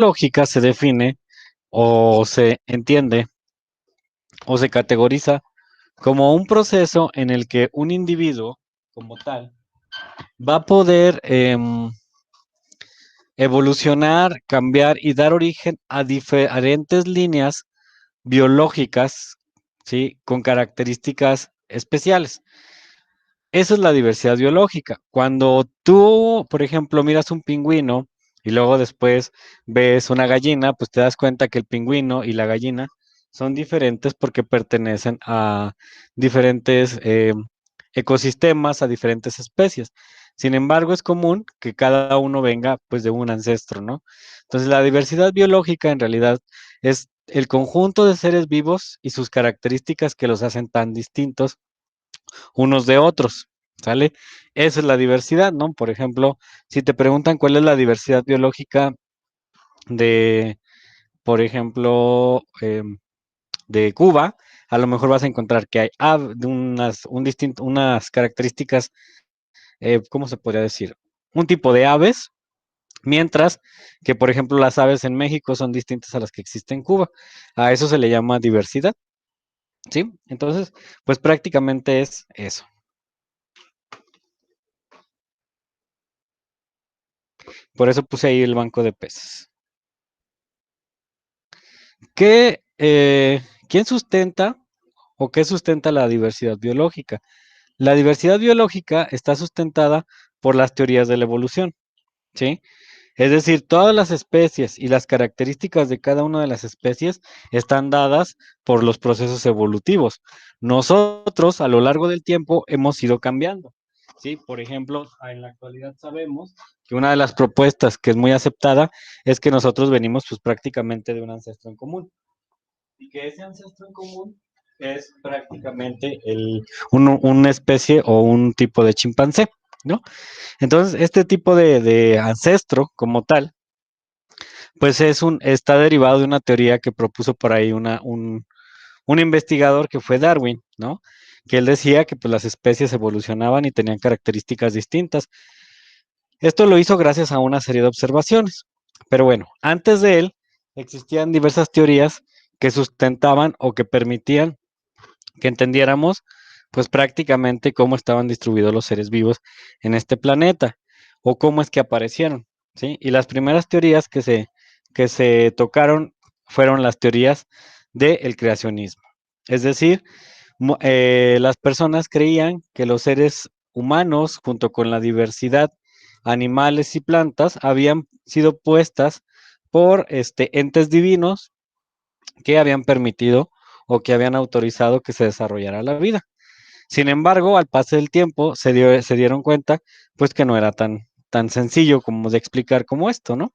biológica se define o se entiende o se categoriza como un proceso en el que un individuo como tal va a poder evolucionar, cambiar y dar origen a diferentes líneas biológicas, ¿sí? Con características especiales. Esa es la diversidad biológica. Cuando tú, por ejemplo, miras un pingüino y luego después ves una gallina, pues te das cuenta que el pingüino y la gallina son diferentes porque pertenecen a diferentes ecosistemas, a diferentes especies. Sin embargo, es común que cada uno venga pues de un ancestro, ¿no? Entonces, la diversidad biológica en realidad es el conjunto de seres vivos y sus características que los hacen tan distintos unos de otros, ¿sale? Esa es la diversidad, ¿no? Por ejemplo, si te preguntan cuál es la diversidad biológica de, por ejemplo, de Cuba, a lo mejor vas a encontrar que hay unas características, ¿cómo se podría decir? Un tipo de aves, mientras que, por ejemplo, las aves en México son distintas a las que existen en Cuba. A eso se le llama diversidad, ¿sí? Entonces, pues prácticamente es eso. Por eso puse ahí el banco de peces. ¿Qué, ¿Quién sustenta o qué sustenta la diversidad biológica? La diversidad biológica está sustentada por las teorías de la evolución, ¿sí? Es decir, todas las especies y las características de cada una de las especies están dadas por los procesos evolutivos. Nosotros, a lo largo del tiempo, hemos ido cambiando, ¿sí? Por ejemplo, en la actualidad sabemos que una de las propuestas que es muy aceptada es que nosotros venimos pues prácticamente de un ancestro en común y que ese ancestro en común es prácticamente una especie o un tipo de chimpancé, ¿no? Entonces, este tipo de ancestro como tal, pues está derivado de una teoría que propuso por ahí un investigador que fue Darwin, ¿no? Que él decía que pues, las especies evolucionaban y tenían características distintas. Esto lo hizo gracias a una serie de observaciones. Pero bueno, antes de él existían diversas teorías que sustentaban o que permitían que entendiéramos pues prácticamente cómo estaban distribuidos los seres vivos en este planeta o cómo es que aparecieron, ¿sí? Y las primeras teorías que se tocaron fueron las teorías del creacionismo. Es decir, las personas creían que los seres humanos, junto con la diversidad animales y plantas, habían sido puestas por entes divinos que habían permitido o que habían autorizado que se desarrollara la vida. Sin embargo, al paso del tiempo se dieron cuenta pues que no era tan sencillo como de explicar como esto, ¿no?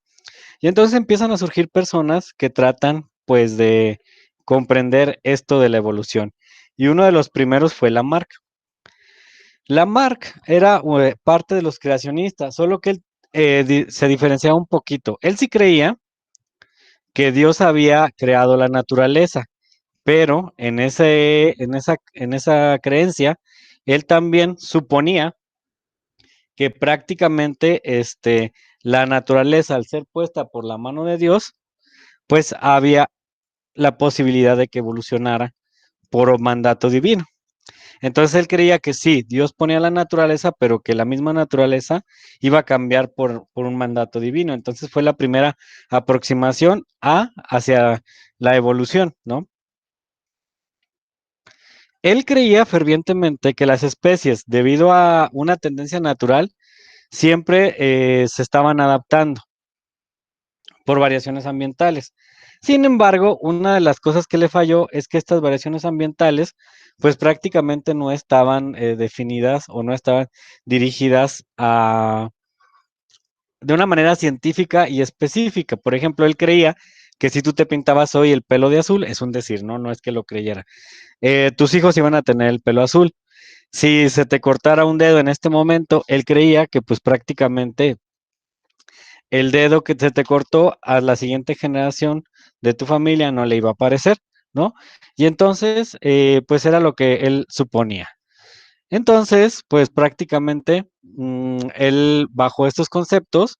Y entonces empiezan a surgir personas que tratan pues de comprender esto de la evolución. Y uno de los primeros fue Lamarck. Lamarck era parte de los creacionistas, solo que él se diferenciaba un poquito. Él sí creía que Dios había creado la naturaleza, pero en esa creencia, él también suponía que prácticamente la naturaleza, al ser puesta por la mano de Dios, pues había la posibilidad de que evolucionara por mandato divino. Entonces él creía que sí, Dios ponía la naturaleza, pero que la misma naturaleza iba a cambiar por un mandato divino. Entonces fue la primera aproximación hacia la evolución, ¿no? Él creía fervientemente que las especies, debido a una tendencia natural, siempre se estaban adaptando por variaciones ambientales. Sin embargo, una de las cosas que le falló es que estas variaciones ambientales, pues prácticamente no estaban definidas o no estaban dirigidas de una manera científica y específica. Por ejemplo, él creía que si tú te pintabas hoy el pelo de azul, es un decir, ¿no? No es que lo creyera. Tus hijos iban a tener el pelo azul. Si se te cortara un dedo en este momento, él creía que pues prácticamente el dedo que se te cortó a la siguiente generación de tu familia no le iba a aparecer, ¿no? Y entonces, pues era lo que él suponía. Entonces, pues prácticamente él bajo estos conceptos,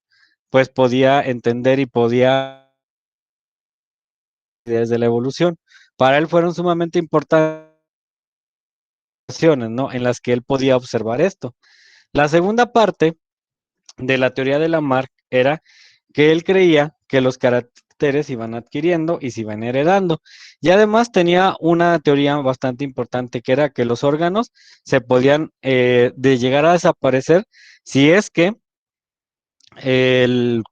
pues podía entender y podía ideas de la evolución. Para él fueron sumamente importantes, ¿no? En las que él podía observar esto. La segunda parte de la teoría de Lamarck era que él creía que los caracteres iban adquiriendo y se iban heredando. Y además tenía una teoría bastante importante que era que los órganos se podían de llegar a desaparecer si es que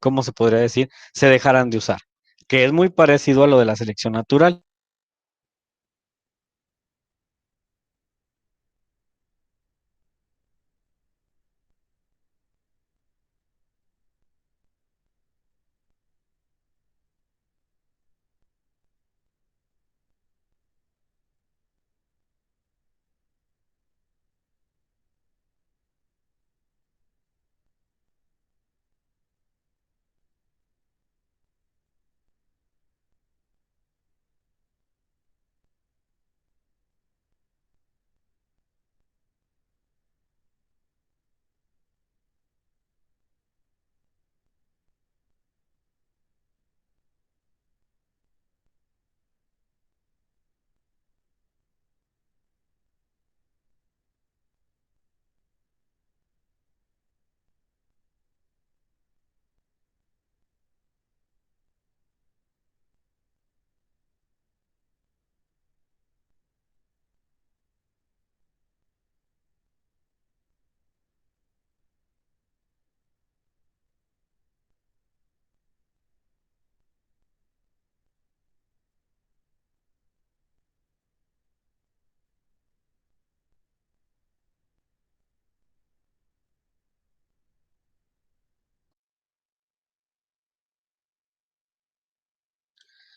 ¿cómo se podría decir? Se dejaran de usar, que es muy parecido a lo de la selección natural.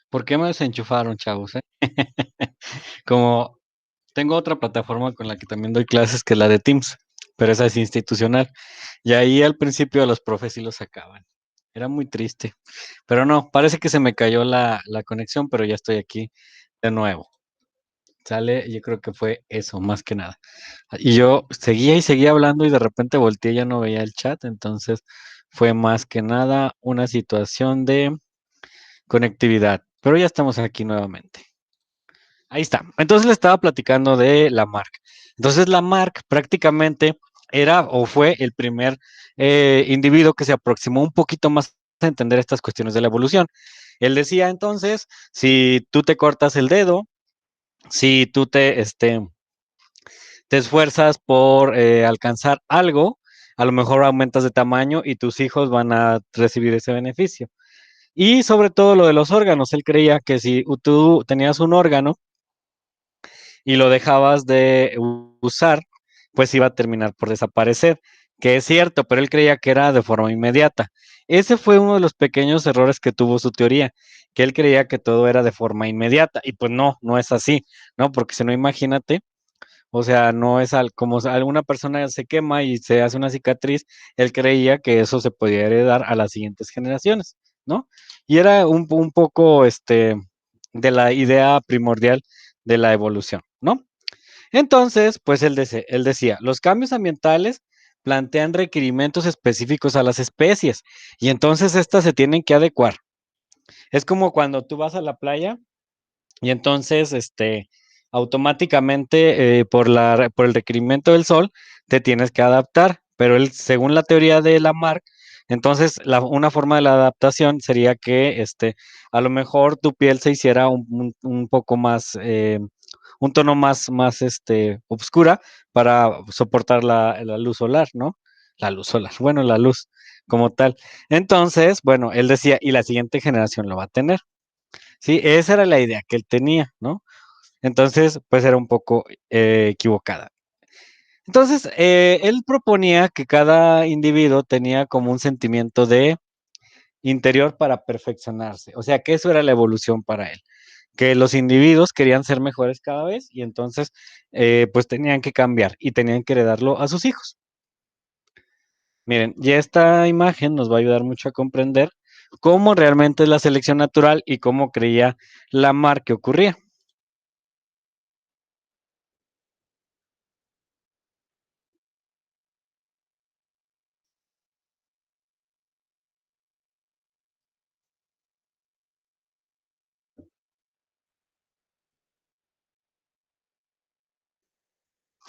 ¿Por qué me desenchufaron, chavos? Como tengo otra plataforma con la que también doy clases, que es la de Teams, pero esa es institucional. Y ahí al principio los profes sí los sacaban. Era muy triste. Pero no, parece que se me cayó la conexión, pero ya estoy aquí de nuevo. Sale, yo creo que fue eso, más que nada. Y yo seguía y seguía hablando y de repente volteé y ya no veía el chat, entonces fue más que nada una situación de conectividad. Pero ya estamos aquí nuevamente. Ahí está. Entonces le estaba platicando de Lamarck. Entonces Lamarck prácticamente era o fue el primer individuo que se aproximó un poquito más a entender estas cuestiones de la evolución. Él decía entonces, si tú te cortas el dedo, si tú te esfuerzas por alcanzar algo, a lo mejor aumentas de tamaño y tus hijos van a recibir ese beneficio. Y sobre todo lo de los órganos, él creía que si tú tenías un órgano y lo dejabas de usar, pues iba a terminar por desaparecer, que es cierto, pero él creía que era de forma inmediata. Ese fue uno de los pequeños errores que tuvo su teoría, que él creía que todo era de forma inmediata, y pues no, no es así, ¿no? Porque si no, imagínate, o sea, no es como alguna persona se quema y se hace una cicatriz, él creía que eso se podía heredar a las siguientes generaciones, ¿no? Y era un poco de la idea primordial de la evolución, ¿no? Entonces, pues él decía, los cambios ambientales plantean requerimientos específicos a las especies y entonces estas se tienen que adecuar. Es como cuando tú vas a la playa y entonces, automáticamente, por el requerimiento del sol, te tienes que adaptar. Pero él, según la teoría de Lamarck, entonces una forma de la adaptación sería que, a lo mejor tu piel se hiciera un poco más, un tono más, oscura para soportar la luz solar, ¿no? La luz solar, bueno, la luz como tal. Entonces, bueno, él decía, y la siguiente generación lo va a tener. Sí, esa era la idea que él tenía, ¿no? Entonces, pues era un poco equivocada. Entonces, él proponía que cada individuo tenía como un sentimiento de interior para perfeccionarse, o sea, que eso era la evolución para él, que los individuos querían ser mejores cada vez y entonces, pues tenían que cambiar y tenían que heredarlo a sus hijos. Miren, y esta imagen nos va a ayudar mucho a comprender cómo realmente es la selección natural y cómo creía Lamarck que ocurría.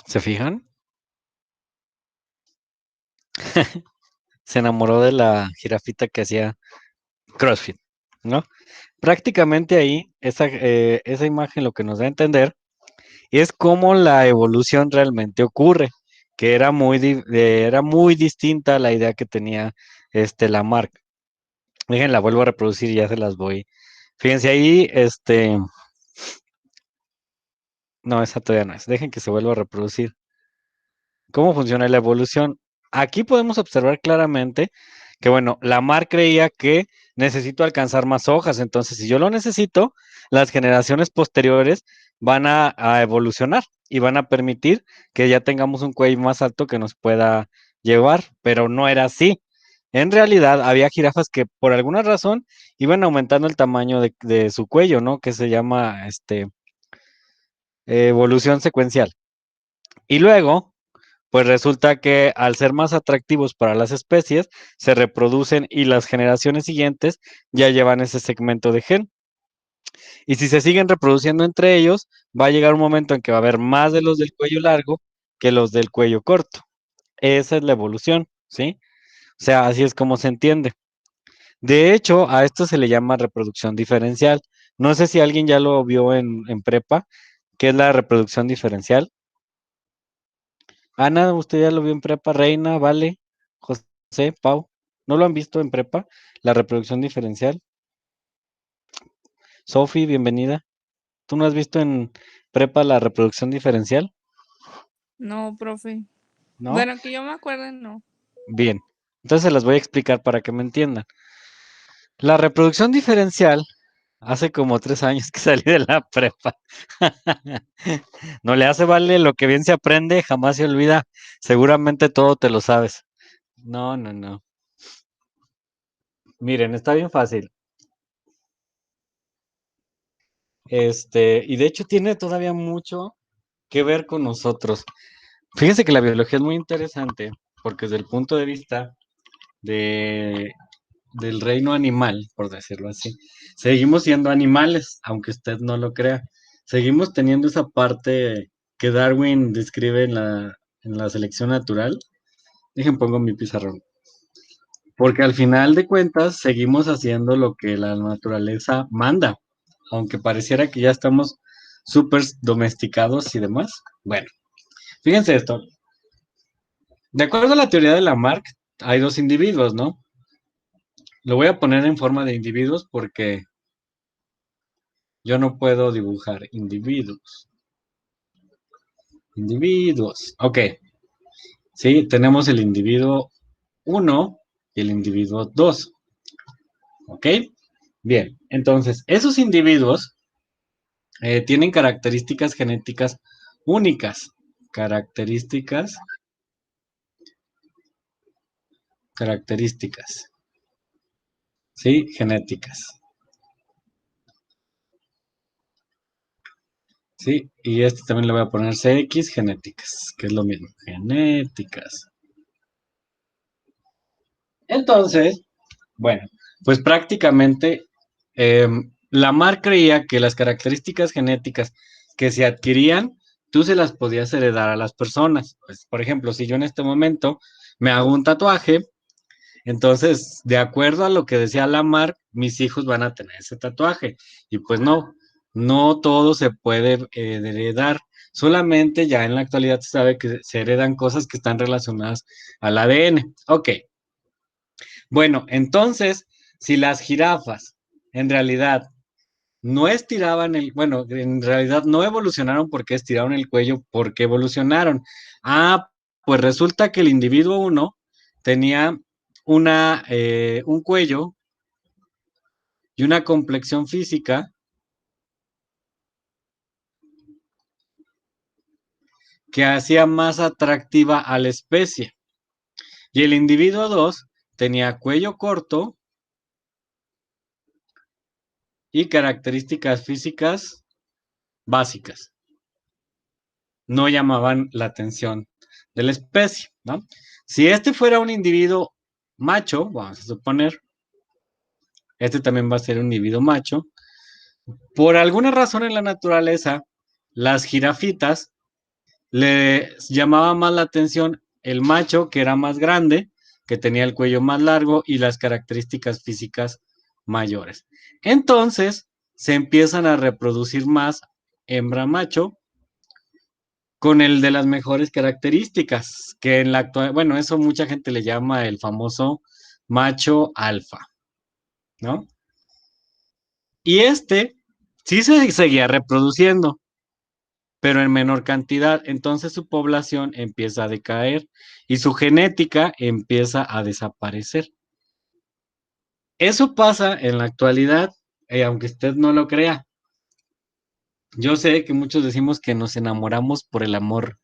¿Se fijan? Se enamoró de la jirafita que hacía CrossFit, ¿no? Prácticamente ahí, esa imagen lo que nos da a entender es cómo la evolución realmente ocurre, que era muy distinta a la idea que tenía Lamarck. Déjenla, vuelvo a reproducir y ya se las voy. Fíjense ahí, no, esa todavía no es. Dejen que se vuelva a reproducir. ¿Cómo funciona la evolución? Aquí podemos observar claramente que, bueno, Lamarck creía que necesito alcanzar más hojas, entonces si yo lo necesito, las generaciones posteriores van a evolucionar y van a permitir que ya tengamos un cuello más alto que nos pueda llevar, pero no era así. En realidad, había jirafas que por alguna razón iban aumentando el tamaño de su cuello, ¿no? Que se llama evolución secuencial. Y luego, pues resulta que al ser más atractivos para las especies, se reproducen y las generaciones siguientes ya llevan ese segmento de gen. Y si se siguen reproduciendo entre ellos, va a llegar un momento en que va a haber más de los del cuello largo que los del cuello corto. Esa es la evolución, ¿sí? O sea, así es como se entiende. De hecho, a esto se le llama reproducción diferencial. No sé si alguien ya lo vio en prepa, ¿qué es la reproducción diferencial? Ana, ¿usted ya lo vio en prepa? Reina, Vale, José, Pau, ¿no lo han visto en prepa? La reproducción diferencial. Sofi, bienvenida. ¿Tú no has visto en prepa la reproducción diferencial? No, profe. ¿No? Bueno, que yo me acuerde, no. Bien. Entonces se las voy a explicar para que me entiendan. La reproducción diferencial, hace como 3 años que salí de la prepa. No le hace Vale, lo que bien se aprende, jamás se olvida. Seguramente todo te lo sabes. No, no, no. Miren, está bien fácil. Y de hecho tiene todavía mucho que ver con nosotros. Fíjense que la biología es muy interesante porque desde el punto de vista de, del reino animal, por decirlo así, seguimos siendo animales, aunque usted no lo crea. Seguimos teniendo esa parte que Darwin describe en la selección natural. Dejen pongo mi pizarrón. Porque al final de cuentas seguimos haciendo lo que la naturaleza manda, aunque pareciera que ya estamos súper domesticados y demás. Bueno, fíjense esto. De acuerdo a la teoría de Lamarck, hay dos individuos, ¿no? Lo voy a poner en forma de individuos porque yo no puedo dibujar individuos. Individuos. Ok. Sí, tenemos el individuo uno y el individuo 2. ¿Ok? Bien, entonces, esos individuos tienen características genéticas únicas. Características, características, ¿sí? Genéticas, ¿sí? Y este también le voy a poner CX, genéticas, que es lo mismo, genéticas. Entonces, bueno, pues prácticamente Lamarck creía que las características genéticas que se adquirían, tú se las podías heredar a las personas. Pues, por ejemplo, si yo en este momento me hago un tatuaje, entonces, de acuerdo a lo que decía Lamarck, mis hijos van a tener ese tatuaje. Y pues no, no todo se puede heredar. Solamente ya en la actualidad se sabe que se heredan cosas que están relacionadas al ADN. Ok, bueno, entonces, si las jirafas en realidad no estiraban bueno, en realidad no evolucionaron porque estiraron el cuello, porque evolucionaron. Ah, pues resulta que el individuo uno tenía un cuello y una complexión física que hacía más atractiva a la especie. Y el individuo 2 tenía cuello corto y características físicas básicas. No llamaban la atención de la especie, ¿no? Si este fuera un individuo macho, vamos a suponer, este también va a ser un individuo macho, por alguna razón en la naturaleza, las jirafitas le llamaba más la atención el macho, que era más grande, que tenía el cuello más largo y las características físicas mayores. Entonces, se empiezan a reproducir más hembra macho con el de las mejores características, que en la actual, bueno, eso mucha gente le llama el famoso macho alfa, ¿no? Y este sí se seguía reproduciendo, pero en menor cantidad, entonces su población empieza a decaer y su genética empieza a desaparecer. Eso pasa en la actualidad, aunque usted no lo crea. Yo sé que muchos decimos que nos enamoramos por el amor,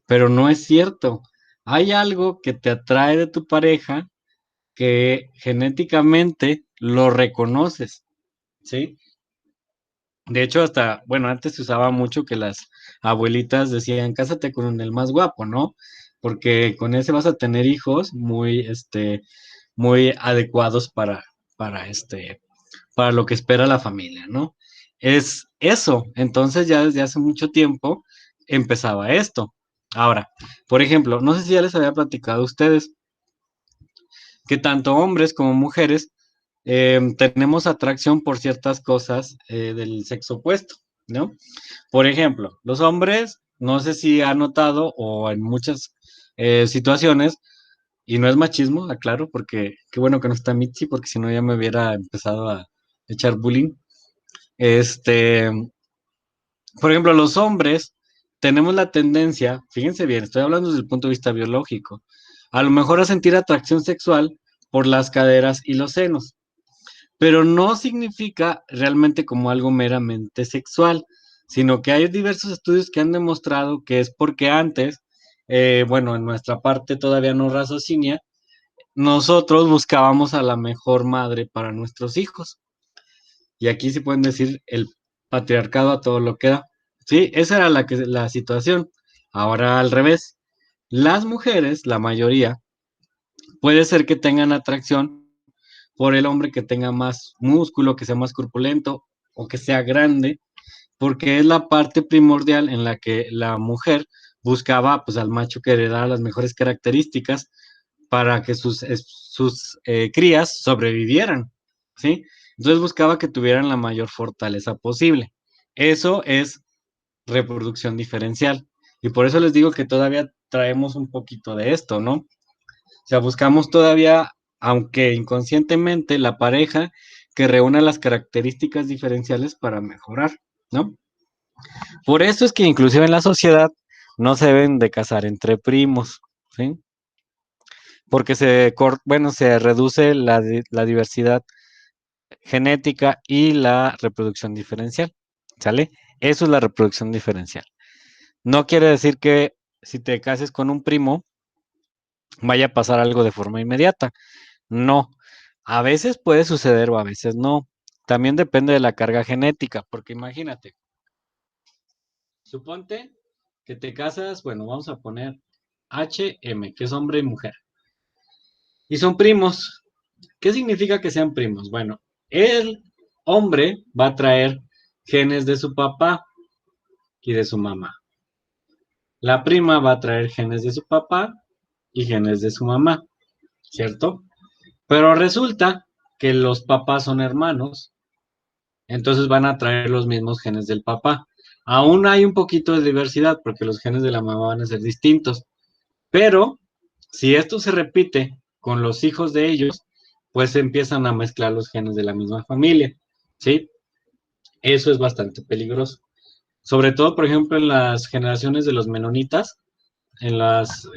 pero no es cierto. Hay algo que te atrae de tu pareja que genéticamente lo reconoces, ¿sí? De hecho, hasta, bueno, antes se usaba mucho que las abuelitas decían, cásate con el más guapo, ¿no? Porque con ese vas a tener hijos muy, muy adecuados para lo que espera la familia, ¿no? Es eso. Entonces ya desde hace mucho tiempo empezaba esto. Ahora, por ejemplo, no sé si ya les había platicado a ustedes que tanto hombres como mujeres tenemos atracción por ciertas cosas del sexo opuesto, ¿no? Por ejemplo, los hombres, no sé si han notado o en muchas situaciones, y no es machismo, aclaro, porque qué bueno que no está Mitzi, porque si no ya me hubiera empezado a echar bullying. Este, por ejemplo, los hombres tenemos la tendencia, fíjense bien, estoy hablando desde el punto de vista biológico, a lo mejor a sentir atracción sexual por las caderas y los senos, pero no significa realmente como algo meramente sexual, sino que hay diversos estudios que han demostrado que es porque antes, bueno, en nuestra parte todavía no raciocinio, nosotros buscábamos a la mejor madre para nuestros hijos. Y aquí se pueden decir el patriarcado a todo lo que da. Sí, esa era la situación. Ahora al revés. Las mujeres, la mayoría, puede ser que tengan atracción por el hombre que tenga más músculo, que sea más corpulento o que sea grande, porque es la parte primordial en la que la mujer buscaba pues al macho que heredara las mejores características para que sus crías sobrevivieran, ¿sí? Entonces buscaba que tuvieran la mayor fortaleza posible. Eso es reproducción diferencial. Y por eso les digo que todavía traemos un poquito de esto, ¿no? O sea, buscamos todavía, aunque inconscientemente, la pareja que reúna las características diferenciales para mejorar, ¿no? Por eso es que inclusive en la sociedad no se deben de casar entre primos, ¿sí? Porque bueno, se reduce la diversidad genética y la reproducción diferencial, ¿sale? Eso es la reproducción diferencial. No quiere decir que si te cases con un primo vaya a pasar algo de forma inmediata. No. A veces puede suceder o a veces no. También depende de la carga genética, porque imagínate, suponte que te casas, bueno, vamos a poner HM, que es hombre y mujer, y son primos. ¿Qué significa que sean primos? Bueno, el hombre va a traer genes de su papá y de su mamá. La prima va a traer genes de su papá y genes de su mamá, ¿cierto? Pero resulta que los papás son hermanos, entonces van a traer los mismos genes del papá. Aún hay un poquito de diversidad porque los genes de la mamá van a ser distintos, pero si esto se repite con los hijos de ellos, pues se empiezan a mezclar los genes de la misma familia, ¿sí? Eso es bastante peligroso. Sobre todo, por ejemplo, en las generaciones de los menonitas, en las,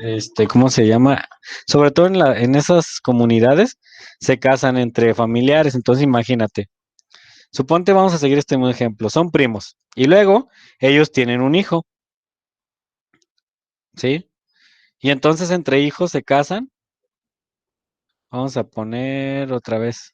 ¿cómo se llama? Sobre todo en esas comunidades se casan entre familiares, entonces imagínate. Suponte, vamos a seguir este mismo ejemplo, son primos y luego ellos tienen un hijo, ¿sí? Y entonces entre hijos se casan, vamos a poner otra vez.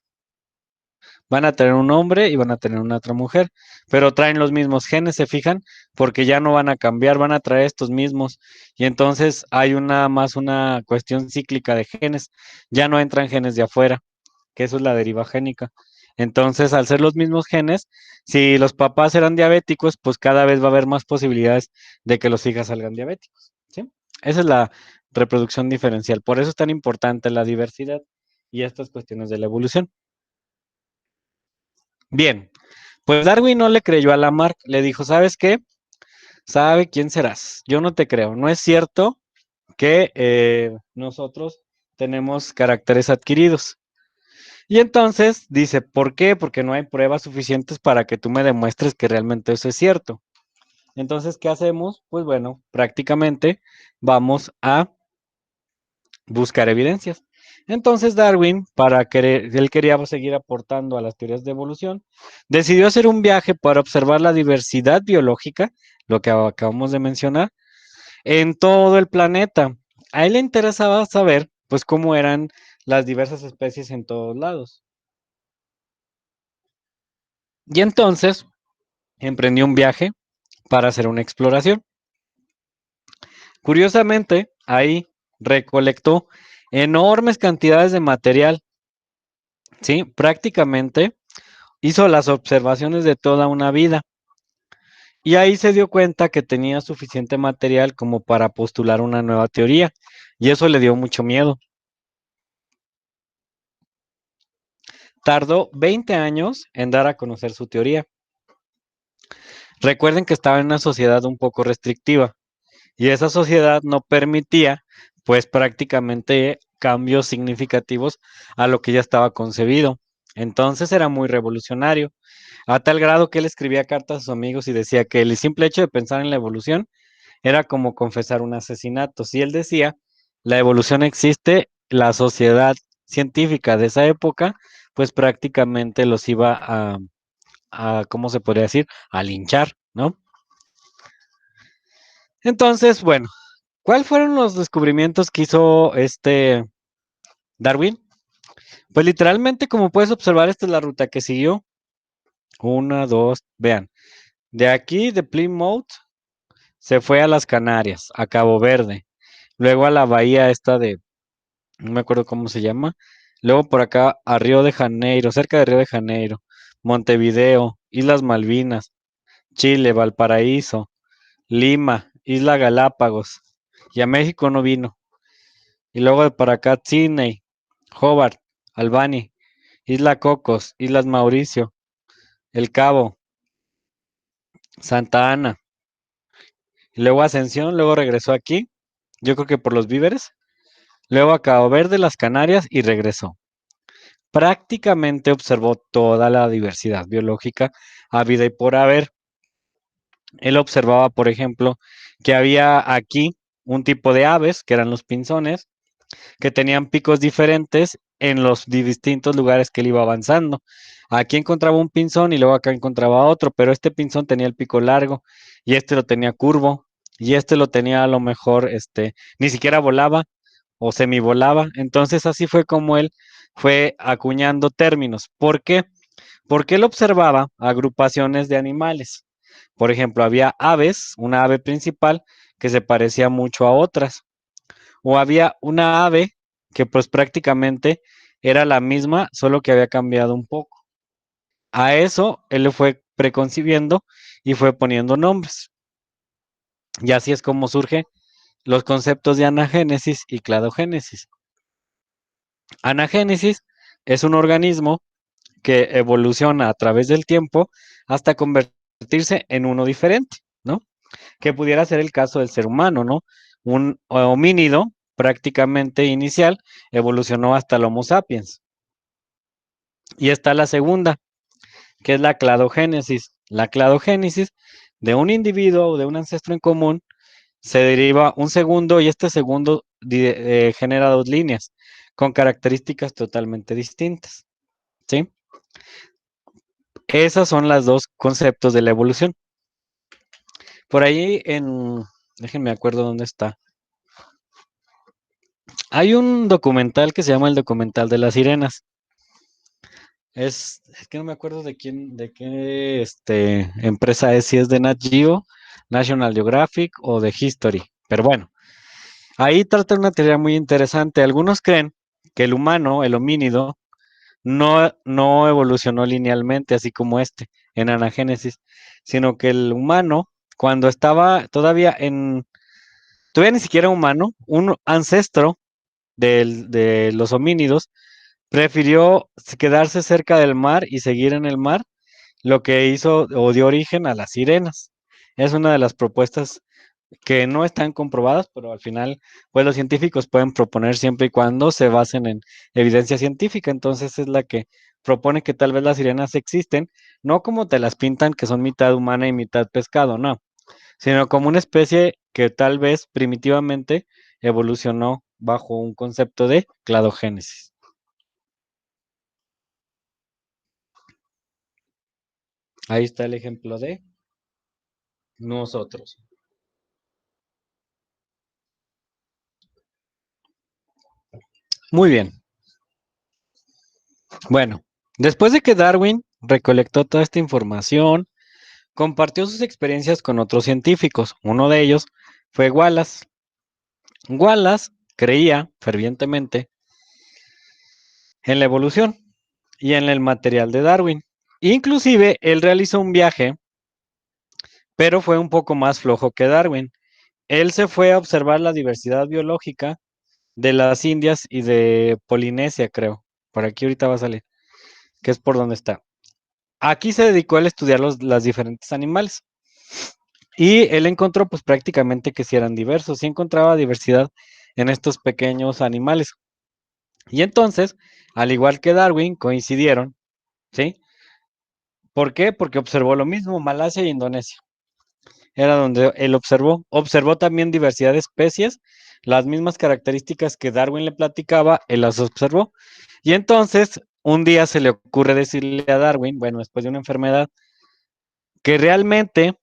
Van a tener un hombre y van a tener una otra mujer, pero traen los mismos genes, ¿se fijan? Porque ya no van a cambiar, van a traer estos mismos. Y entonces hay una cuestión cíclica de genes. Ya no entran genes de afuera, que eso es la deriva génica. Entonces, al ser los mismos genes, si los papás eran diabéticos, pues cada vez va a haber más posibilidades de que los hijos salgan diabéticos, ¿sí? Esa es la reproducción diferencial. Por eso es tan importante la diversidad y estas cuestiones de la evolución. Bien, pues Darwin no le creyó a Lamarck, le dijo, ¿sabes qué? ¿Sabe quién serás? Yo no te creo. No es cierto que nosotros tenemos caracteres adquiridos. Y entonces dice, ¿por qué? Porque no hay pruebas suficientes para que tú me demuestres que realmente eso es cierto. Entonces, ¿qué hacemos? Pues bueno, prácticamente vamos a buscar evidencias. Entonces Darwin, él quería seguir aportando a las teorías de evolución, decidió hacer un viaje para observar la diversidad biológica, lo que acabamos de mencionar, en todo el planeta. A él le interesaba saber, pues, cómo eran las diversas especies en todos lados. Y entonces emprendió un viaje para hacer una exploración. Curiosamente, ahí recolectó enormes cantidades de material, ¿sí? Prácticamente hizo las observaciones de toda una vida y ahí se dio cuenta que tenía suficiente material como para postular una nueva teoría y eso le dio mucho miedo. Tardó 20 años en dar a conocer su teoría. Recuerden que estaba en una sociedad un poco restrictiva y esa sociedad no permitía pues prácticamente cambios significativos a lo que ya estaba concebido. Entonces era muy revolucionario, a tal grado que él escribía cartas a sus amigos y decía que el simple hecho de pensar en la evolución era como confesar un asesinato. Si él decía, la evolución existe, la sociedad científica de esa época, pues prácticamente los iba ¿cómo se podría decir? A linchar, ¿no? Entonces, bueno, ¿cuáles fueron los descubrimientos que hizo este Darwin? Pues literalmente, como puedes observar, esta es la ruta que siguió. Una, dos, vean. De aquí, de Plymouth, se fue a las Canarias, a Cabo Verde. Luego a la bahía esta de, no me acuerdo cómo se llama. Luego por acá a Río de Janeiro, cerca de Río de Janeiro. Montevideo, Islas Malvinas, Chile, Valparaíso, Lima, Isla Galápagos. Y a México no vino. Y luego de para acá, Sydney, Hobart, Albany, Isla Cocos, Islas Mauricio, El Cabo, Santa Ana. Y luego Ascensión, luego regresó aquí. Yo creo que por los víveres. Luego a Cabo Verde, las Canarias y regresó. Prácticamente observó toda la diversidad biológica habida y por haber. Él observaba, por ejemplo, que había aquí un tipo de aves, que eran los pinzones, que tenían picos diferentes en los distintos lugares que él iba avanzando. Aquí encontraba un pinzón y luego acá encontraba otro, pero este pinzón tenía el pico largo y este lo tenía curvo y este lo tenía a lo mejor, ni siquiera volaba o semivolaba. Entonces así fue como él fue acuñando términos. ¿Por qué? Porque él observaba agrupaciones de animales. Por ejemplo, había aves, una ave principal que se parecía mucho a otras o había una ave que pues prácticamente era la misma, solo que había cambiado un poco. A eso él le fue preconcibiendo y fue poniendo nombres. Y así es como surgen los conceptos de anagénesis y cladogénesis. Anagénesis es un organismo que evoluciona a través del tiempo hasta convertirse en uno diferente, ¿no? Que pudiera ser el caso del ser humano, ¿no? Un homínido prácticamente inicial evolucionó hasta el Homo sapiens. Y está la segunda, que es la cladogénesis. La cladogénesis de un individuo o de un ancestro en común se deriva un segundo y este segundo genera dos líneas con características totalmente distintas, ¿sí? Esas son las dos conceptos de la evolución. Por ahí déjenme acuerdo dónde está. Hay un documental que se llama el documental de las sirenas. Es que no me acuerdo de quién, de qué empresa es, si es de Nat Geo, National Geographic o de History. Pero bueno, ahí trata una teoría muy interesante. Algunos creen que el humano, el homínido, no evolucionó linealmente, así como en anagénesis, sino que el humano, cuando estaba todavía ni siquiera humano, un ancestro de los homínidos, prefirió quedarse cerca del mar y seguir en el mar, lo que hizo o dio origen a las sirenas. Es una de las propuestas que no están comprobadas, pero al final, pues los científicos pueden proponer siempre y cuando se basen en evidencia científica. Entonces es la que propone que tal vez las sirenas existen, no como te las pintan, que son mitad humana y mitad pescado, no, sino como una especie que tal vez primitivamente evolucionó bajo un concepto de cladogénesis. Ahí está el ejemplo de nosotros. Muy bien. Bueno, después de que Darwin recolectó toda esta información, compartió sus experiencias con otros científicos. Uno de ellos fue Wallace. Wallace creía fervientemente en la evolución y en el material de Darwin. Inclusive, él realizó un viaje, pero fue un poco más flojo que Darwin. Él se fue a observar la diversidad biológica de las Indias y de Polinesia, creo. Por aquí ahorita va a salir, que es por donde está. Aquí se dedicó a estudiar los diferentes animales. Y él encontró pues prácticamente que sí eran diversos, sí encontraba diversidad en estos pequeños animales. Y entonces, al igual que Darwin, coincidieron, ¿sí? ¿Por qué? Porque observó lo mismo, Malasia y Indonesia. Era donde él observó también diversidad de especies, las mismas características que Darwin le platicaba, él las observó. Y entonces, un día se le ocurre decirle a Darwin, bueno, después de una enfermedad, que realmente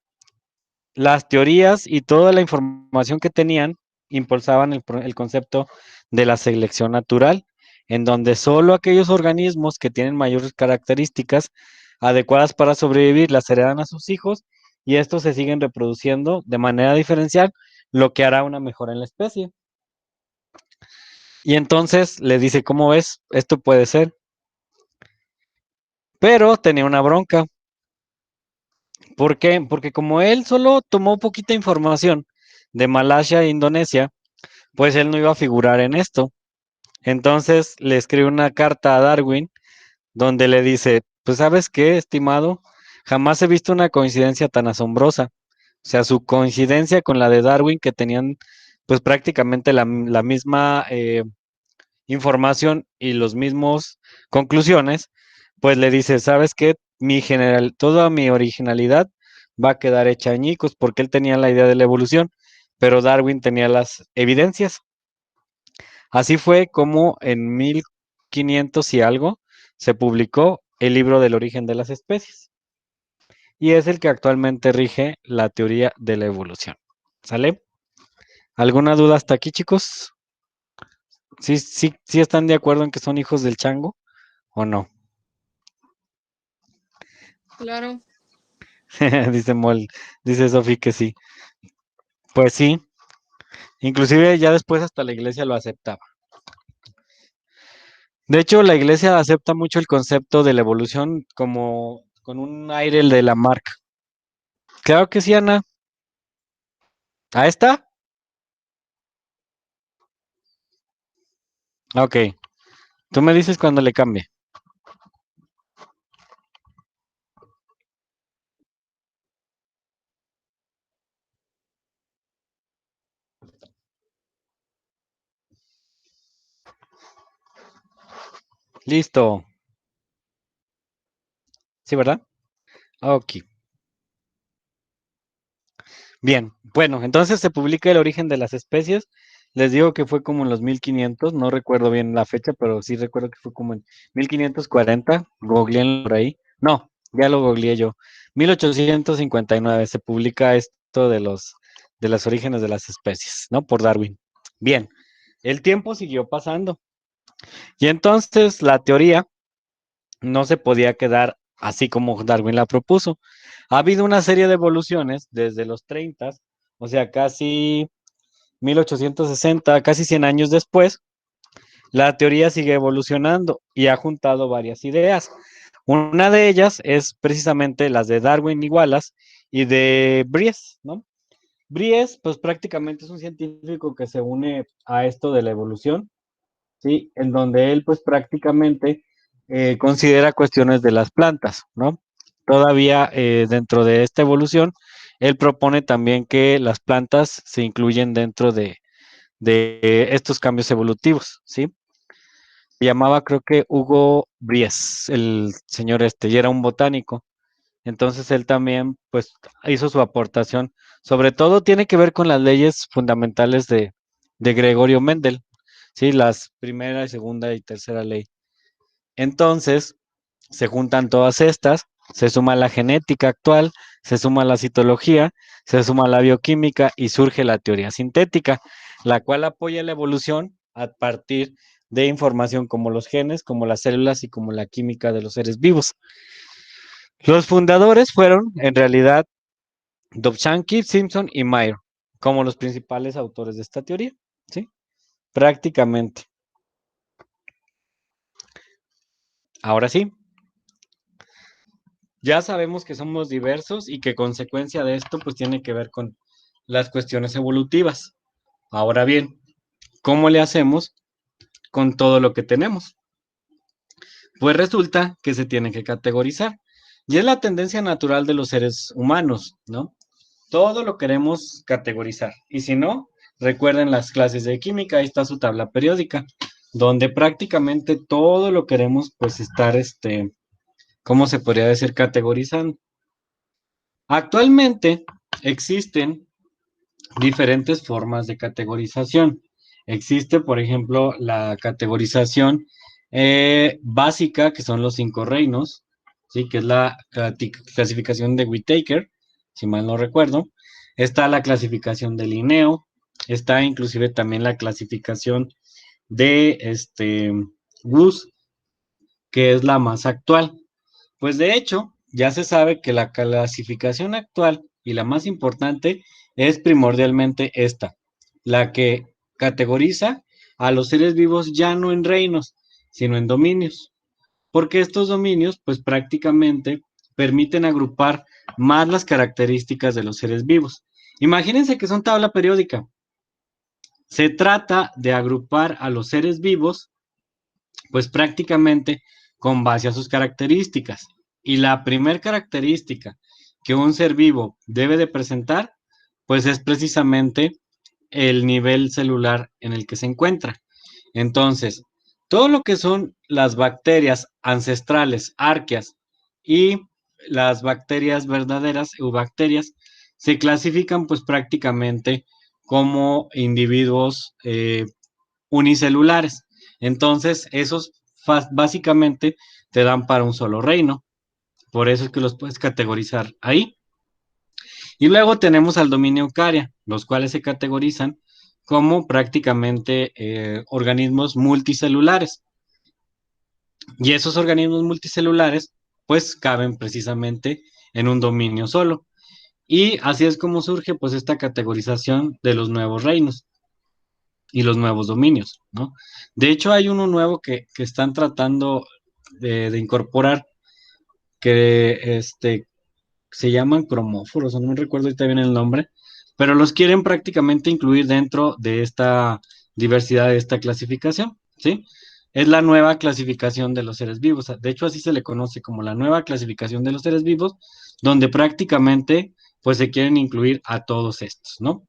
las teorías y toda la información que tenían impulsaban el concepto de la selección natural, en donde solo aquellos organismos que tienen mayores características adecuadas para sobrevivir las heredan a sus hijos y estos se siguen reproduciendo de manera diferencial, lo que hará una mejora en la especie. Y entonces le dice, ¿cómo ves? Esto puede ser. Pero tenía una bronca. ¿Por qué? Porque como él solo tomó poquita información de Malasia e Indonesia, pues él no iba a figurar en esto. Entonces le escribe una carta a Darwin donde le dice, pues sabes qué, estimado, jamás he visto una coincidencia tan asombrosa. O sea, su coincidencia con la de Darwin, que tenían pues prácticamente la misma información y los mismos conclusiones, pues le dice, sabes qué, toda mi originalidad va a quedar hecha añicos porque él tenía la idea de la evolución, pero Darwin tenía las evidencias. Así fue como en 1500 y algo se publicó el libro del origen de las especies y es el que actualmente rige la teoría de la evolución. ¿Sale? ¿Alguna duda hasta aquí, chicos? ¿Sí están de acuerdo en que son hijos del chango o no? Claro. Dice Sofi que sí. Pues sí, inclusive ya después hasta la iglesia lo aceptaba. De hecho, la iglesia acepta mucho el concepto de la evolución como con un aire el de la marca. Claro que sí, Ana. ¿A esta? Ok. Tú me dices cuando le cambie. Listo. ¿Sí, verdad? Ok. Bien. Bueno, entonces se publica el origen de las especies. Les digo que fue como en los 1500. No recuerdo bien la fecha, pero sí recuerdo que fue como en 1540. Googleen por ahí. No, ya lo googleé yo. 1859 se publica esto de los orígenes de las especies, ¿no? Por Darwin. Bien. El tiempo siguió pasando. Y entonces la teoría no se podía quedar así como Darwin la propuso. Ha habido una serie de evoluciones desde los 30, o sea, casi 1860, casi 100 años después, la teoría sigue evolucionando y ha juntado varias ideas. Una de ellas es precisamente las de Darwin y Wallace y de Bries, ¿no? Bries, pues prácticamente es un científico que se une a esto de la evolución, ¿sí? En donde él, pues prácticamente considera cuestiones de las plantas, ¿no? Todavía dentro de esta evolución, él propone también que las plantas se incluyen dentro de estos cambios evolutivos, ¿sí? Se llamaba, creo que Hugo Bries, el señor este, y era un botánico. Entonces él también, pues, hizo su aportación. Sobre todo tiene que ver con las leyes fundamentales de Gregorio Mendel, ¿sí? Las primera, segunda y tercera ley. Entonces, se juntan todas estas, se suma la genética actual, se suma la citología, se suma la bioquímica y surge la teoría sintética, la cual apoya la evolución a partir de información como los genes, como las células y como la química de los seres vivos. Los fundadores fueron, en realidad, Dobzhansky, Simpson y Mayer, como los principales autores de esta teoría, ¿sí? Prácticamente. Ahora sí, ya sabemos que somos diversos y que consecuencia de esto pues tiene que ver con las cuestiones evolutivas. Ahora bien, ¿cómo le hacemos con todo lo que tenemos? Pues resulta que se tiene que categorizar. Y es la tendencia natural de los seres humanos, ¿no? Todo lo queremos categorizar. Y si no, recuerden las clases de química, ahí está su tabla periódica, donde prácticamente todo lo queremos pues estar, ¿cómo se podría decir? Categorizando. Actualmente existen diferentes formas de categorización. Existe, por ejemplo, la categorización básica, que son los 5 reinos, ¿sí? Que es la clasificación de Whittaker, si mal no recuerdo. Está la clasificación de Linneo, está inclusive también la clasificación de Gus, que es la más actual. Pues de hecho, ya se sabe que la clasificación actual y la más importante es primordialmente esta, la que categoriza a los seres vivos ya no en reinos, sino en dominios, porque estos dominios pues prácticamente permiten agrupar más las características de los seres vivos. Imagínense que son tabla periódica. Se trata de agrupar a los seres vivos pues prácticamente con base a sus características. Y la primer característica que un ser vivo debe de presentar, pues es precisamente el nivel celular en el que se encuentra. Entonces, todo lo que son las bacterias ancestrales, arqueas y las bacterias verdaderas, eubacterias, se clasifican pues prácticamente como individuos unicelulares. Entonces, esos básicamente te dan para un solo reino. Por eso es que los puedes categorizar ahí. Y luego tenemos al dominio eucaria, los cuales se categorizan como prácticamente organismos multicelulares. Y esos organismos multicelulares, pues caben precisamente en un dominio solo. Y así es como surge pues esta categorización de los nuevos reinos y los nuevos dominios, ¿no? De hecho, hay uno nuevo que están tratando de incorporar que se llaman cromóforos, no me recuerdo ahorita bien el nombre, pero los quieren prácticamente incluir dentro de esta diversidad, de esta clasificación, ¿sí? Es la nueva clasificación de los seres vivos. De hecho, así se le conoce como la nueva clasificación de los seres vivos, donde prácticamente pues se quieren incluir a todos estos, ¿no?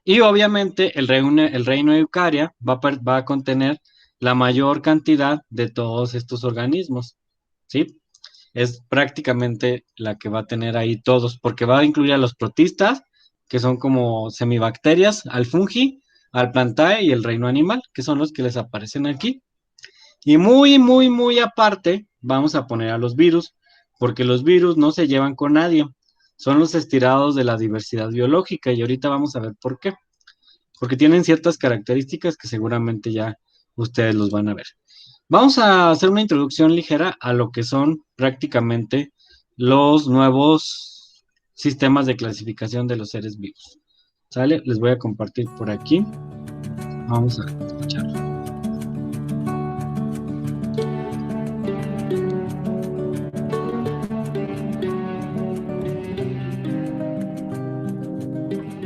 Y obviamente el reino Eucaria va a contener la mayor cantidad de todos estos organismos, ¿sí? Es prácticamente la que va a tener ahí todos, porque va a incluir a los protistas, que son como semibacterias, al fungi, al plantae y el reino animal, que son los que les aparecen aquí. Y muy, muy, muy aparte, vamos a poner a los virus, porque los virus no se llevan con nadie, son los estirados de la diversidad biológica, y ahorita vamos a ver por qué, porque tienen ciertas características que seguramente ya ustedes los van a ver. Vamos a hacer una introducción ligera a lo que son prácticamente los nuevos sistemas de clasificación de los seres vivos. ¿Sale? Les voy a compartir por aquí. Vamos a escuchar.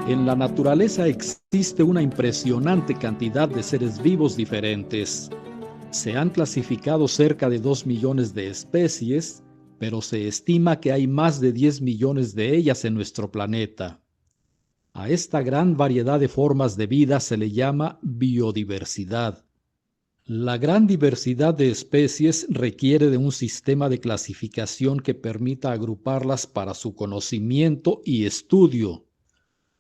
En la naturaleza existe una impresionante cantidad de seres vivos diferentes. Se han clasificado cerca de 2 millones de especies, pero se estima que hay más de 10 millones de ellas en nuestro planeta. A esta gran variedad de formas de vida se le llama biodiversidad. La gran diversidad de especies requiere de un sistema de clasificación que permita agruparlas para su conocimiento y estudio.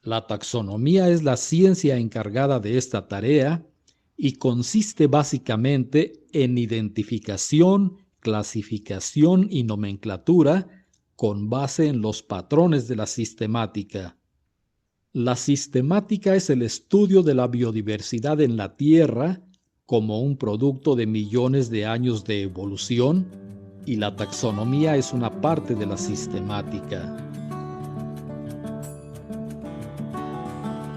La taxonomía es la ciencia encargada de esta tarea y consiste básicamente en identificación, clasificación y nomenclatura con base en los patrones de la sistemática. La sistemática es el estudio de la biodiversidad en la Tierra como un producto de millones de años de evolución, y la taxonomía es una parte de la sistemática.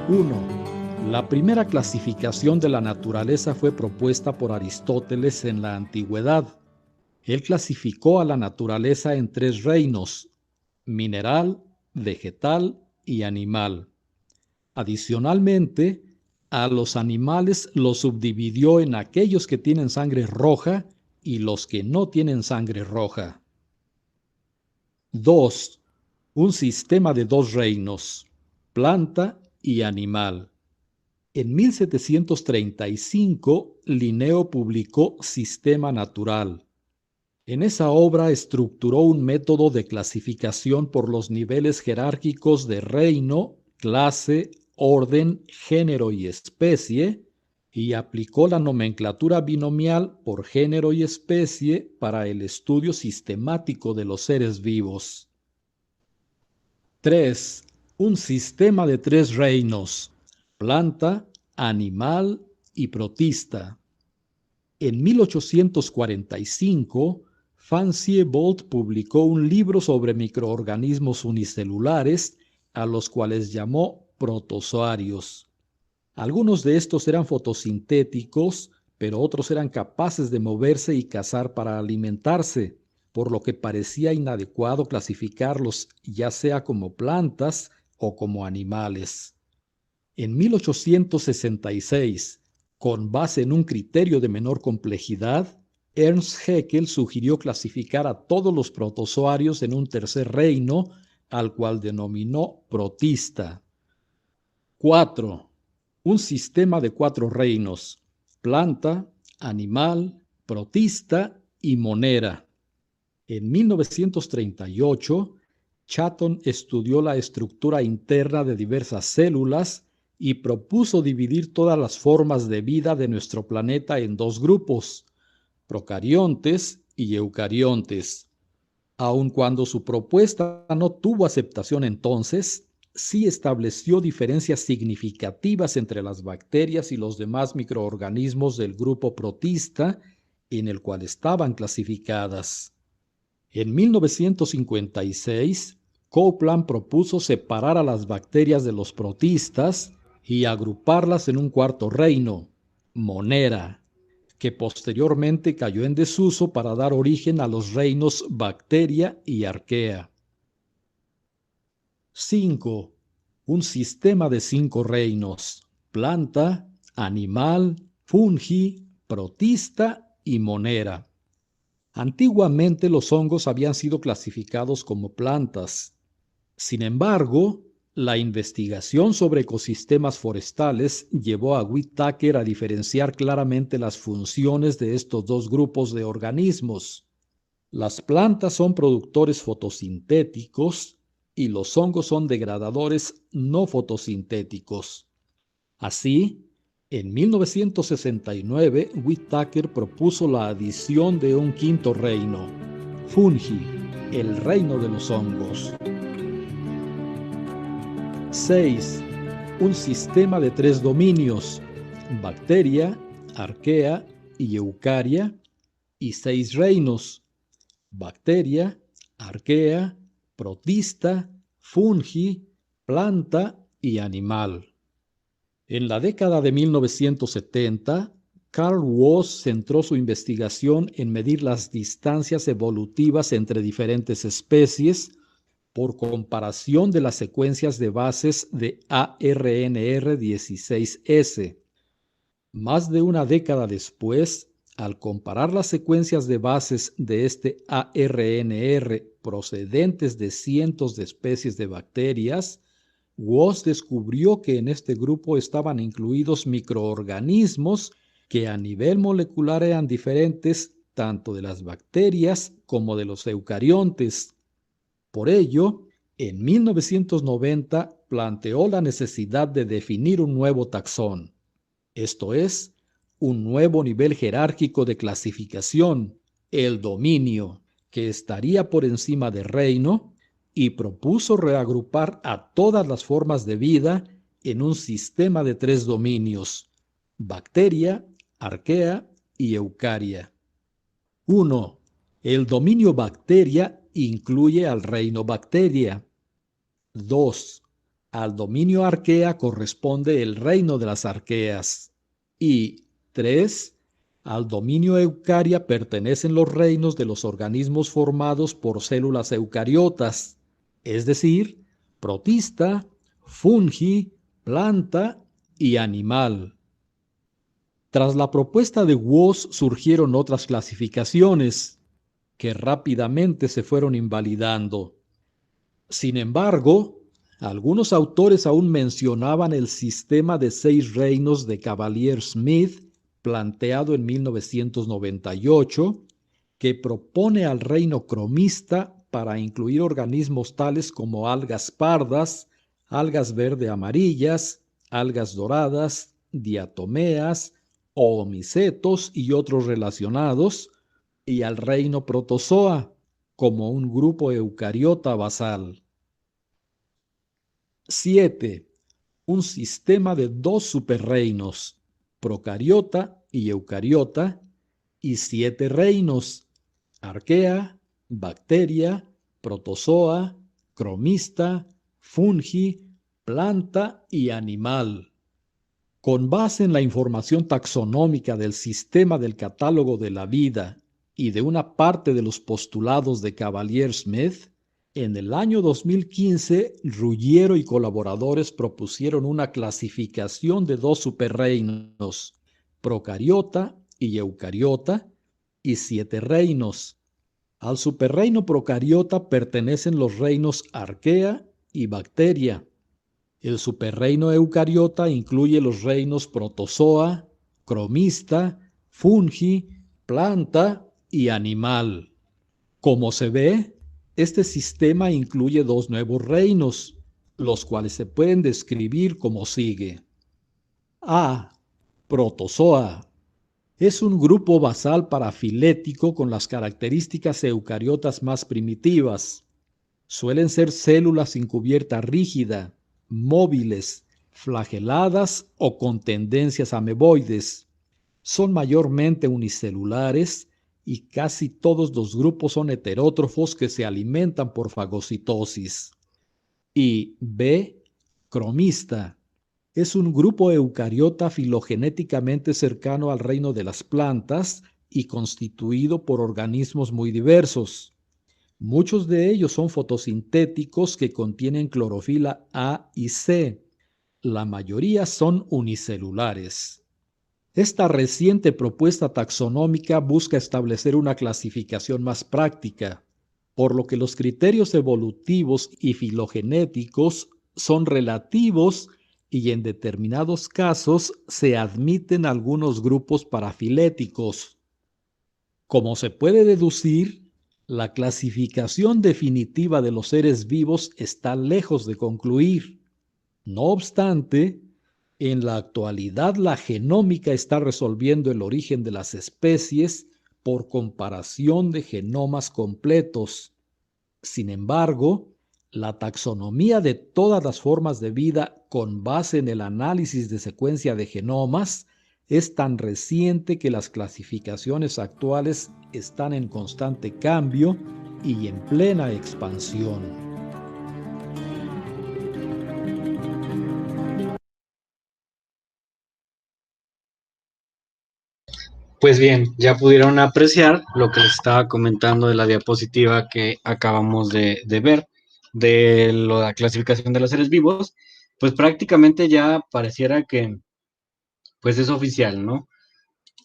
1. La primera clasificación de la naturaleza fue propuesta por Aristóteles en la antigüedad. Él clasificó a la naturaleza en 3 reinos: mineral, vegetal y animal. Adicionalmente, a los animales los subdividió en aquellos que tienen sangre roja y los que no tienen sangre roja. 2. Un sistema de 2 reinos: planta y animal. En 1735, Linneo publicó Sistema Natural. En esa obra estructuró un método de clasificación por los niveles jerárquicos de reino, clase, orden, género y especie, y aplicó la nomenclatura binomial por género y especie para el estudio sistemático de los seres vivos. 3. Un sistema de 3 reinos: planta, animal y protista. En 1845, Fancy-Bolt publicó un libro sobre microorganismos unicelulares, a los cuales llamó protozoarios. Algunos de estos eran fotosintéticos, pero otros eran capaces de moverse y cazar para alimentarse, por lo que parecía inadecuado clasificarlos ya sea como plantas o como animales. En 1866, con base en un criterio de menor complejidad, Ernst Haeckel sugirió clasificar a todos los protozoarios en un tercer reino, al cual denominó protista. 4. Un sistema de 4 reinos: planta, animal, protista y monera. En 1938, Chatton estudió la estructura interna de diversas células y propuso dividir todas las formas de vida de nuestro planeta en 2 grupos: procariontes y eucariontes. Aun cuando su propuesta no tuvo aceptación entonces, sí estableció diferencias significativas entre las bacterias y los demás microorganismos del grupo protista, en el cual estaban clasificadas. En 1956, Copeland propuso separar a las bacterias de los protistas y agruparlas en un cuarto reino, monera, que posteriormente cayó en desuso para dar origen a los reinos bacteria y arquea. 5. Un sistema de 5 reinos: planta, animal, fungi, protista y monera. Antiguamente los hongos habían sido clasificados como plantas. Sin embargo, la investigación sobre ecosistemas forestales llevó a Whittaker a diferenciar claramente las funciones de estos 2 grupos de organismos. Las plantas son productores fotosintéticos y los hongos son degradadores no fotosintéticos. Así, en 1969, Whittaker propuso la adición de un 5º reino: fungi, el reino de los hongos. 6. Un sistema de 3 dominios: bacteria, arquea y eucaria, y 6 reinos: bacteria, arquea, protista, fungi, planta y animal. En la década de 1970, Carl Woese centró su investigación en medir las distancias evolutivas entre diferentes especies, por comparación de las secuencias de bases de ARNR16S. Más de una década después, al comparar las secuencias de bases de este ARNR procedentes de cientos de especies de bacterias, Woese descubrió que en este grupo estaban incluidos microorganismos que a nivel molecular eran diferentes tanto de las bacterias como de los eucariontes. Por ello, en 1990 planteó la necesidad de definir un nuevo taxón, esto es, un nuevo nivel jerárquico de clasificación, el dominio, que estaría por encima del reino, y propuso reagrupar a todas las formas de vida en un sistema de 3 dominios: bacteria, arquea y eucaria. 1. El dominio bacteria incluye al reino bacteria. 2. Al dominio arquea corresponde el reino de las arqueas. Y 3. Al dominio eucaria pertenecen los reinos de los organismos formados por células eucariotas, es decir, protista, fungi, planta y animal. Tras la propuesta de Woese surgieron otras clasificaciones que rápidamente se fueron invalidando. Sin embargo, algunos autores aún mencionaban el sistema de 6 reinos de Cavalier-Smith planteado en 1998, que propone al reino cromista para incluir organismos tales como algas pardas, algas verde-amarillas, algas doradas, diatomeas, oomicetos y otros relacionados, y al reino protozoa como un grupo eucariota basal. 7. Un sistema de 2 superreinos, procariota y eucariota, y 7 reinos, arquea, bacteria, protozoa, cromista, fungi, planta y animal. Con base en la información taxonómica del sistema del catálogo de la vida y de una parte de los postulados de Cavalier-Smith, en el año 2015, Ruggiero y colaboradores propusieron una clasificación de 2 superreinos, procariota y eucariota, y 7 reinos. Al superreino procariota pertenecen los reinos arquea y bacteria. El superreino eucariota incluye los reinos protozoa, cromista, fungi, planta y animal. Como se ve, este sistema incluye 2 nuevos reinos, los cuales se pueden describir como sigue. A. Protozoa. Es un grupo basal parafilético con las características eucariotas más primitivas. Suelen ser células sin cubierta rígida, móviles, flageladas o con tendencias ameboides. Son mayormente unicelulares y casi todos los grupos son heterótrofos que se alimentan por fagocitosis. Y B. Cromista. Es un grupo eucariota filogenéticamente cercano al reino de las plantas y constituido por organismos muy diversos. Muchos de ellos son fotosintéticos que contienen clorofila A y C. La mayoría son unicelulares. Esta reciente propuesta taxonómica busca establecer una clasificación más práctica, por lo que los criterios evolutivos y filogenéticos son relativos y en determinados casos se admiten algunos grupos parafiléticos. Como se puede deducir, la clasificación definitiva de los seres vivos está lejos de concluir. No obstante, en la actualidad la genómica está resolviendo el origen de las especies por comparación de genomas completos. Sin embargo, la taxonomía de todas las formas de vida con base en el análisis de secuencia de genomas es tan reciente que las clasificaciones actuales están en constante cambio y en plena expansión. Pues bien, ya pudieron apreciar lo que les estaba comentando de la diapositiva que acabamos de ver. de la clasificación de los seres vivos, pues prácticamente ya pareciera que pues es oficial, ¿no?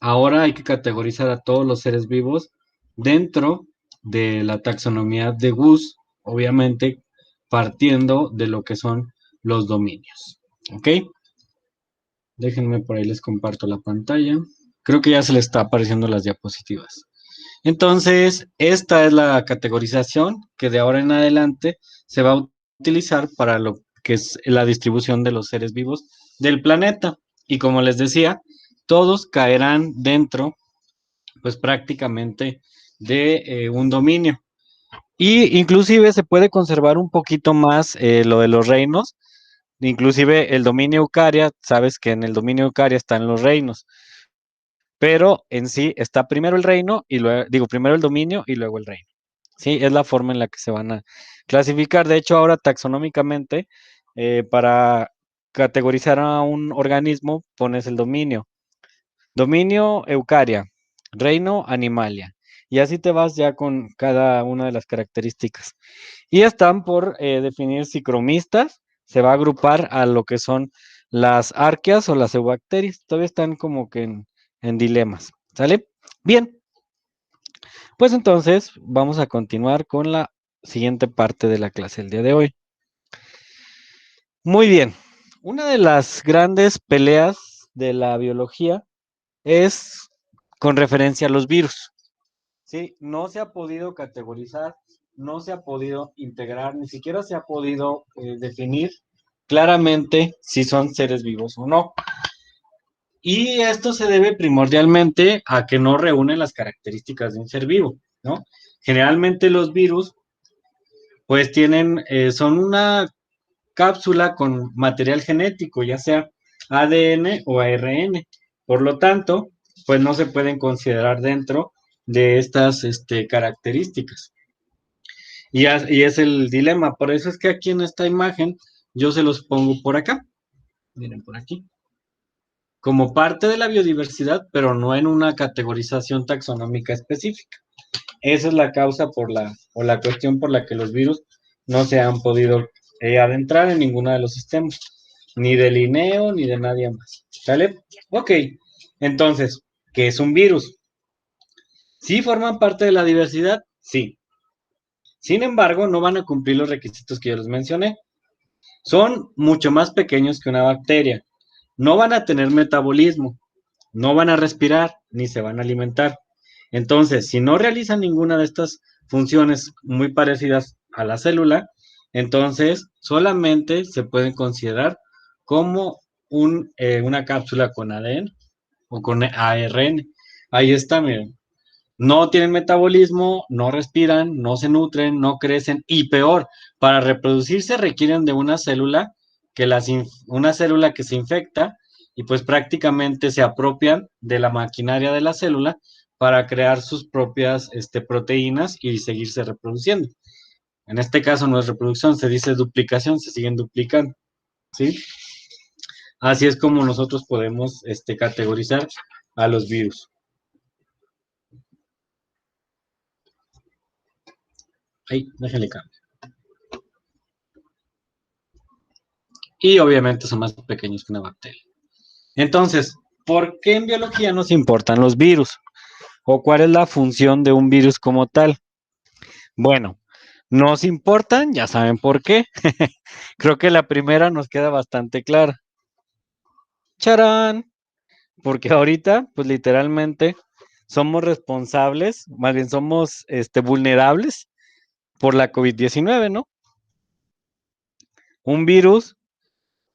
Ahora hay que categorizar a todos los seres vivos dentro de la taxonomía de Gus, obviamente partiendo de lo que son los dominios. ¿Ok? Déjenme por ahí les comparto la pantalla. Creo que ya se les está apareciendo las diapositivas. Entonces, esta es la categorización que de ahora en adelante se va a utilizar para lo que es la distribución de los seres vivos del planeta. Y como les decía, todos caerán dentro, pues prácticamente de un dominio. Y inclusive se puede conservar un poquito más lo de los reinos. Inclusive el dominio Eucaria, sabes que en el dominio Eucaria están los reinos, pero en sí está primero el reino y luego, digo, primero el dominio y luego el reino. Sí, es la forma en la que se van a clasificar. De hecho, ahora taxonómicamente, para categorizar a un organismo, pones el dominio. Dominio Eucaria, reino Animalia. Y así te vas ya con cada una de las características. Y están por definir si cromistas se va a agrupar a lo que son las arqueas o las eubacterias. Todavía están como que en dilemas. ¿Sale? Bien. Pues entonces vamos a continuar con la siguiente parte de la clase del día de hoy. Muy bien. Una de las grandes peleas de la biología es con referencia a los virus. ¿Sí? No se ha podido categorizar, no se ha podido integrar, ni siquiera se ha podido definir claramente si son seres vivos o no. Y esto se debe primordialmente a que no reúnen las características de un ser vivo, ¿no? Generalmente los virus, pues tienen, son una cápsula con material genético, ya sea ADN o ARN. Por lo tanto, pues no se pueden considerar dentro de estas características. Y es el dilema. Por eso es que aquí en esta imagen yo se los pongo por acá. Miren por aquí. Como parte de la biodiversidad, pero no en una categorización taxonómica específica. Esa es la causa o la cuestión por la que los virus no se han podido adentrar en ninguno de los sistemas, ni de Linneo ni de nadie más. ¿Sale? Ok, entonces, ¿qué es un virus? ¿Sí forman parte de la diversidad? Sí. Sin embargo, no van a cumplir los requisitos que yo les mencioné. Son mucho más pequeños que una bacteria. No van a tener metabolismo, no van a respirar, ni se van a alimentar. Entonces, si no realizan ninguna de estas funciones muy parecidas a la célula, entonces solamente se pueden considerar como una cápsula con ADN o con ARN. Ahí está, miren. No tienen metabolismo, no respiran, no se nutren, no crecen y peor, para reproducirse requieren de una célula una célula que se infecta y pues prácticamente se apropian de la maquinaria de la célula para crear sus propias proteínas y seguirse reproduciendo. En este caso no es reproducción, se dice duplicación, se siguen duplicando, ¿sí? Así es como nosotros podemos categorizar a los virus. Ahí, déjenle cambio. Y obviamente son más pequeños que una bacteria. Entonces, ¿por qué en biología nos importan los virus? ¿O cuál es la función de un virus como tal? Bueno, nos importan, ya saben por qué. Creo que la primera nos queda bastante clara. ¡Charán! Porque ahorita, pues literalmente, somos responsables, más bien somos vulnerables por la COVID-19, ¿no? Un virus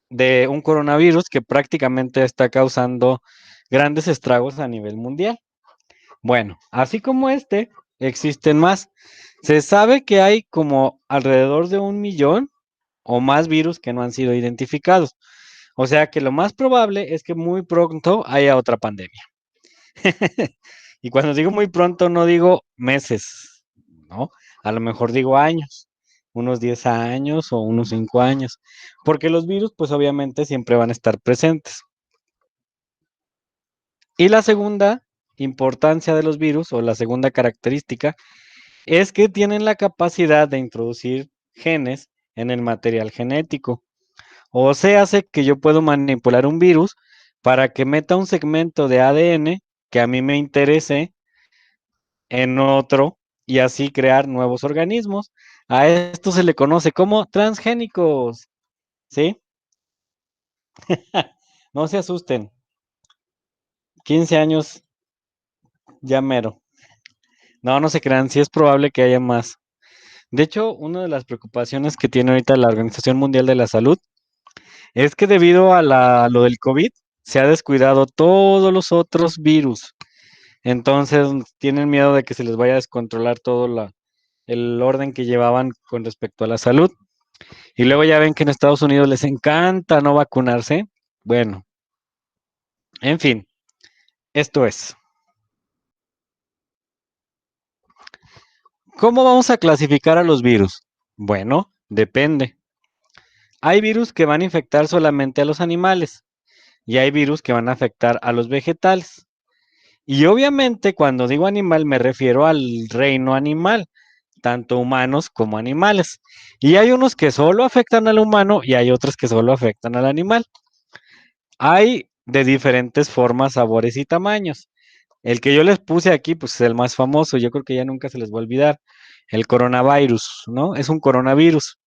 de un coronavirus que prácticamente está causando grandes estragos a nivel mundial. Bueno, así como existen más. Se sabe que hay como alrededor de 1 millón o más virus que no han sido identificados. O sea que lo más probable es que muy pronto haya otra pandemia. Y cuando digo muy pronto, no digo meses, ¿no? A lo mejor digo años, unos 10 años o unos 5 años, porque los virus, pues obviamente siempre van a estar presentes. Y la segunda importancia de los virus, o la segunda característica, es que tienen la capacidad de introducir genes en el material genético. O sea, hace que yo puedo manipular un virus para que meta un segmento de ADN que a mí me interese en otro y así crear nuevos organismos. A esto se le conoce como transgénicos, ¿sí? No se asusten. 15 años ya mero. No, no se crean, sí es probable que haya más. De hecho, una de las preocupaciones que tiene ahorita la Organización Mundial de la Salud es que debido a lo del COVID se ha descuidado todos los otros virus. Entonces tienen miedo de que se les vaya a descontrolar todo el orden que llevaban con respecto a la salud. Y luego ya ven que en Estados Unidos les encanta no vacunarse. Bueno, en fin, esto es. ¿Cómo vamos a clasificar a los virus? Bueno, depende. Hay virus que van a infectar solamente a los animales y hay virus que van a afectar a los vegetales. Y obviamente cuando digo animal me refiero al reino animal, tanto humanos como animales. Y hay unos que solo afectan al humano y hay otros que solo afectan al animal. Hay de diferentes formas, sabores y tamaños. El que yo les puse aquí, pues es el más famoso, yo creo que ya nunca se les va a olvidar. El coronavirus, ¿no? Es un coronavirus.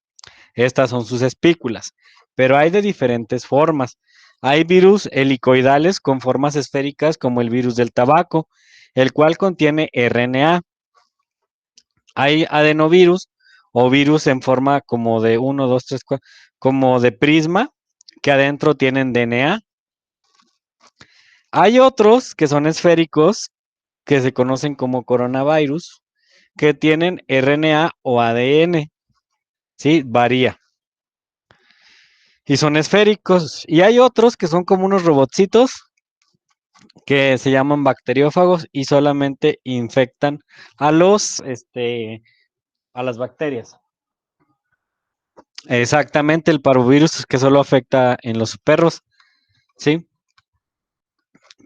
Estas son sus espículas, pero hay de diferentes formas. Hay virus helicoidales con formas esféricas como el virus del tabaco, el cual contiene RNA. Hay adenovirus o virus en forma como de 1, 2, 3, 4, como de prisma, que adentro tienen DNA. Hay otros que son esféricos, que se conocen como coronavirus, que tienen RNA o ADN. Sí, varía. Y son esféricos. Y hay otros que son como unos robotcitos que se llaman bacteriófagos y solamente infectan a a las bacterias. Exactamente, el parvovirus que solo afecta en los perros, ¿sí?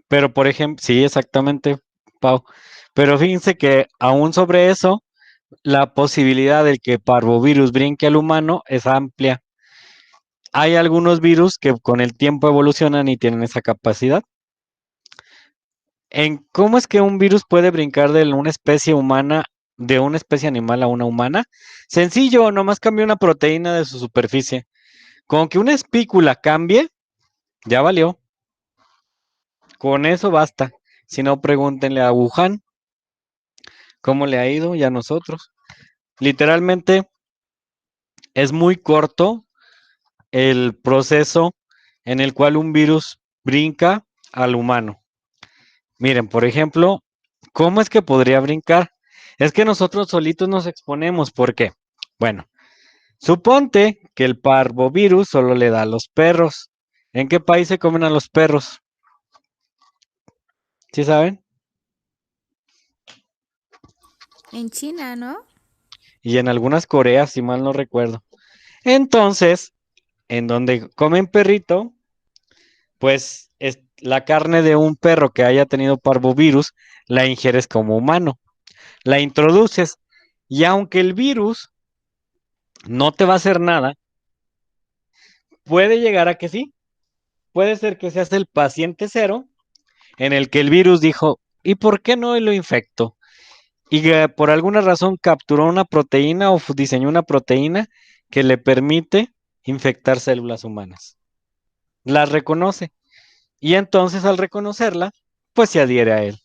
Pero por ejemplo, sí, exactamente, Pau. Pero fíjense que aún sobre eso, la posibilidad de que parvovirus brinque al humano es amplia. Hay algunos virus que con el tiempo evolucionan y tienen esa capacidad. ¿En cómo es que un virus puede brincar de una especie humana, de una especie animal a una humana? Sencillo, nomás cambia una proteína de su superficie. Con que una espícula cambie, ya valió. Con eso basta. Si no, pregúntenle a Wuhan cómo le ha ido y a nosotros. Literalmente es muy corto el proceso en el cual un virus brinca al humano. Miren, por ejemplo, ¿cómo es que podría brincar? Es que nosotros solitos nos exponemos. ¿Por qué? Bueno, suponte que el parvovirus solo le da a los perros. ¿En qué país se comen a los perros? ¿Sí saben? En China, ¿no? Y en algunas Coreas, si mal no recuerdo. Entonces, en donde comen perrito, pues es la carne de un perro que haya tenido parvovirus, la ingieres como humano, la introduces y aunque el virus no te va a hacer nada, puede llegar a que sí, puede ser que seas el paciente cero en el que el virus dijo, ¿y por qué no lo infecto? Y que por alguna razón capturó una proteína o diseñó una proteína que le permite infectar células humanas. Las reconoce y entonces al reconocerla, pues se adhiere a él.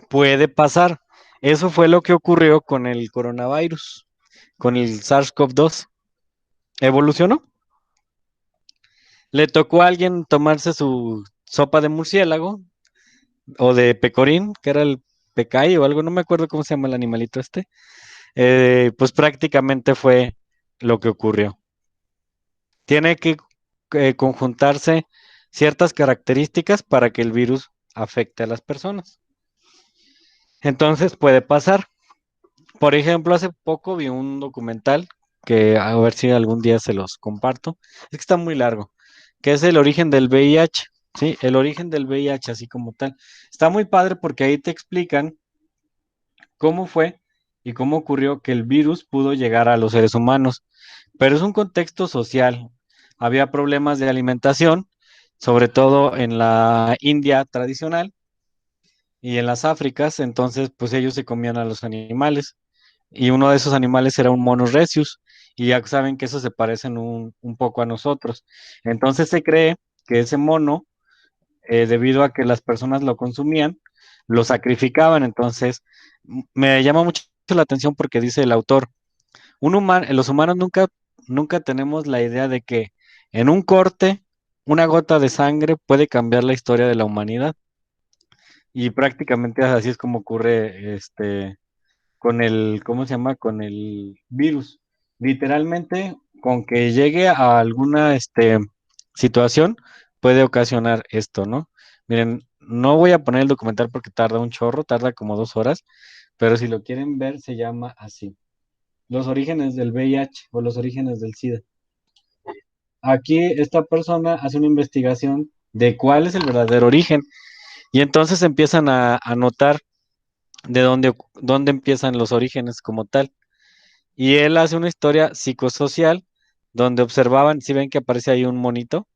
Puede pasar. Eso fue lo que ocurrió con el coronavirus, con el SARS-CoV-2. Evolucionó. Le tocó a alguien tomarse su sopa de murciélago o de pecorín, que era el pecay o algo, no me acuerdo cómo se llama el animalito este. Pues prácticamente fue lo que ocurrió. Tiene que conjuntarse ciertas características para que el virus afecte a las personas. Entonces puede pasar. Por ejemplo, hace poco vi un documental que a ver si algún día se los comparto. Es que está muy largo, que es el origen del VIH, ¿sí? El origen del VIH así como tal. Está muy padre porque ahí te explican cómo fue y cómo ocurrió que el virus pudo llegar a los seres humanos. Pero es un contexto social. Había problemas de alimentación, sobre todo en la India tradicional y en las Áfricas, entonces pues ellos se comían a los animales y uno de esos animales era un Monos recius y ya saben que esos se parecen un poco a nosotros. Entonces se cree que ese mono, debido a que las personas lo consumían, lo sacrificaban. Entonces me llama mucho la atención porque dice el autor, los humanos nunca tenemos la idea de que en un corte, una gota de sangre puede cambiar la historia de la humanidad. Y prácticamente así es como ocurre con el, ¿cómo se llama? Con el virus. Literalmente, con que llegue a alguna situación, puede ocasionar esto, ¿no? Miren, no voy a poner el documental porque tarda un chorro, tarda como 2 horas, pero si lo quieren ver, se llama así. Los orígenes del VIH o los orígenes del SIDA. Aquí esta persona hace una investigación de cuál es el verdadero origen y entonces empiezan a notar de dónde empiezan los orígenes como tal. Y él hace una historia psicosocial donde observaban, si ven que aparece ahí un monito,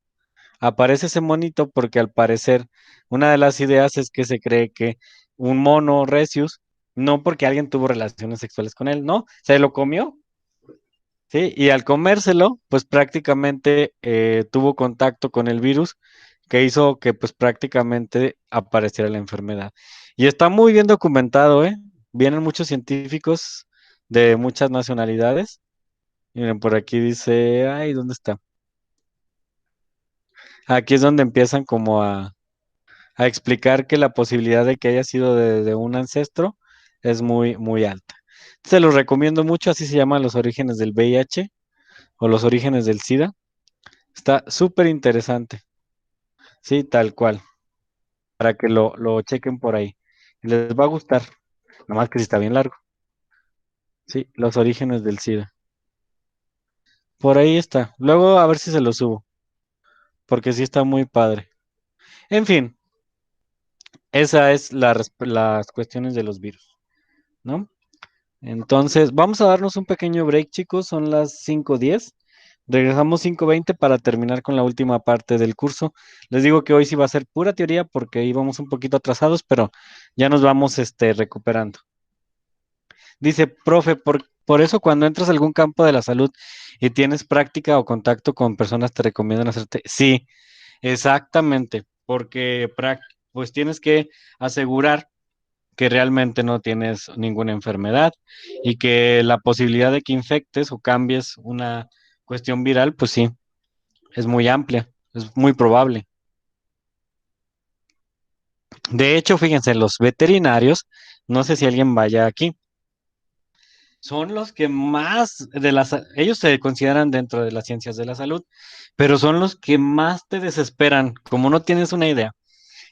aparece ese monito porque al parecer una de las ideas es que se cree que un mono recius, no porque alguien tuvo relaciones sexuales con él, no, se lo comió. Sí, y al comérselo, pues prácticamente tuvo contacto con el virus que hizo que pues prácticamente apareciera la enfermedad. Y está muy bien documentado, ¿eh? Vienen muchos científicos de muchas nacionalidades. Miren, por aquí dice, ay, ¿dónde está? Aquí es donde empiezan como a explicar que la posibilidad de que haya sido de un ancestro es muy, muy alta. Se los recomiendo mucho, así se llaman los orígenes del VIH o los orígenes del SIDA. Está súper interesante, sí, tal cual, para que lo chequen por ahí. Les va a gustar, nomás que sí está bien largo. Sí, los orígenes del SIDA. Por ahí está. Luego a ver si se lo subo, porque sí está muy padre. En fin, esa es las cuestiones de los virus, ¿no? Entonces, vamos a darnos un pequeño break, chicos. Son las 5:10. Regresamos 5:20 para terminar con la última parte del curso. Les digo que hoy sí va a ser pura teoría porque íbamos un poquito atrasados, pero ya nos vamos recuperando. Dice, profe, por eso cuando entras a algún campo de la salud y tienes práctica o contacto con personas, te recomiendan hacerte. Sí, exactamente, porque pues tienes que asegurar que realmente no tienes ninguna enfermedad y que la posibilidad de que infectes o cambies una cuestión viral, pues sí, es muy amplia, es muy probable. De hecho, fíjense, los veterinarios, no sé si alguien vaya aquí, son los que más ellos se consideran dentro de las ciencias de la salud, pero son los que más te desesperan, como no tienes una idea.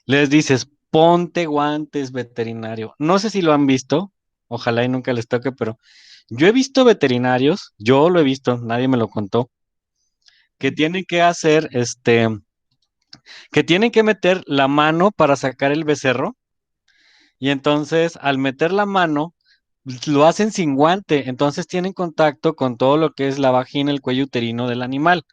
Les dices, ponte guantes, veterinario. No sé si lo han visto, ojalá y nunca les toque, pero yo he visto veterinarios, yo lo he visto, nadie me lo contó, que tienen que hacer, que tienen que meter la mano para sacar el becerro, y entonces al meter la mano, lo hacen sin guante, entonces tienen contacto con todo lo que es la vagina, el cuello uterino del animal.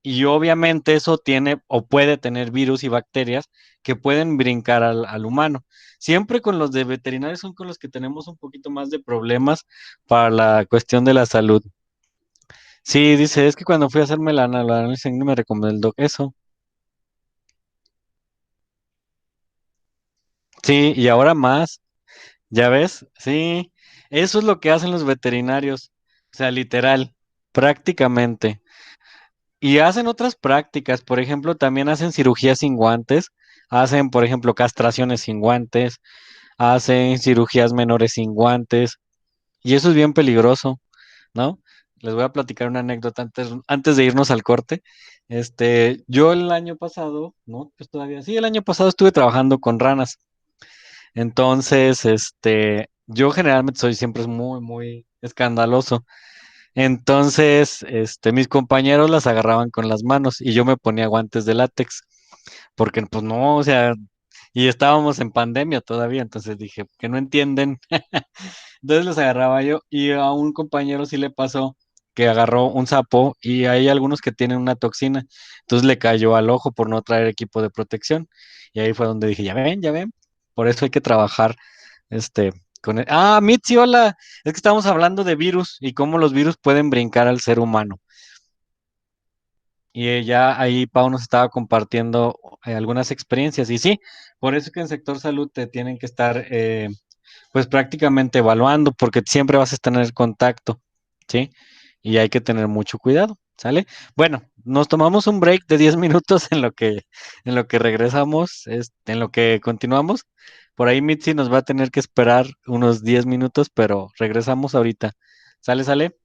Y obviamente eso tiene o puede tener virus y bacterias que pueden brincar al humano. Siempre con los de veterinarios son con los que tenemos un poquito más de problemas para la cuestión de la salud. Sí, dice, es que cuando fui a hacerme la análisis me recomendó el doc eso. Sí, y ahora más, ¿ya ves? Sí, eso es lo que hacen los veterinarios. O sea, literal, prácticamente. Y hacen otras prácticas, por ejemplo, también hacen cirugías sin guantes, hacen, por ejemplo, castraciones sin guantes, hacen cirugías menores sin guantes, y eso es bien peligroso, ¿no? Les voy a platicar una anécdota antes de irnos al corte. Yo el año pasado, ¿no? Pues todavía sí, el año pasado estuve trabajando con ranas. Entonces, yo generalmente soy siempre muy, muy escandaloso. Entonces, mis compañeros las agarraban con las manos y yo me ponía guantes de látex, porque pues no, o sea, y estábamos en pandemia todavía, entonces dije, que no entienden. Entonces los agarraba yo y a un compañero sí le pasó que agarró un sapo y hay algunos que tienen una toxina, entonces le cayó al ojo por no traer equipo de protección y ahí fue donde dije, ya ven, por eso hay que trabajar este Mitzi, hola, es que estamos hablando de virus y cómo los virus pueden brincar al ser humano. Y ya ahí Pau nos estaba compartiendo algunas experiencias. Y sí, por eso que en sector salud te tienen que estar pues prácticamente evaluando, porque siempre vas a tener contacto, ¿sí? Y hay que tener mucho cuidado, ¿sale? Bueno, nos tomamos un break de 10 minutos en lo que regresamos, en lo que continuamos. Por ahí Mitzi nos va a tener que esperar unos 10 minutos, pero regresamos ahorita. ¿Sale, sale?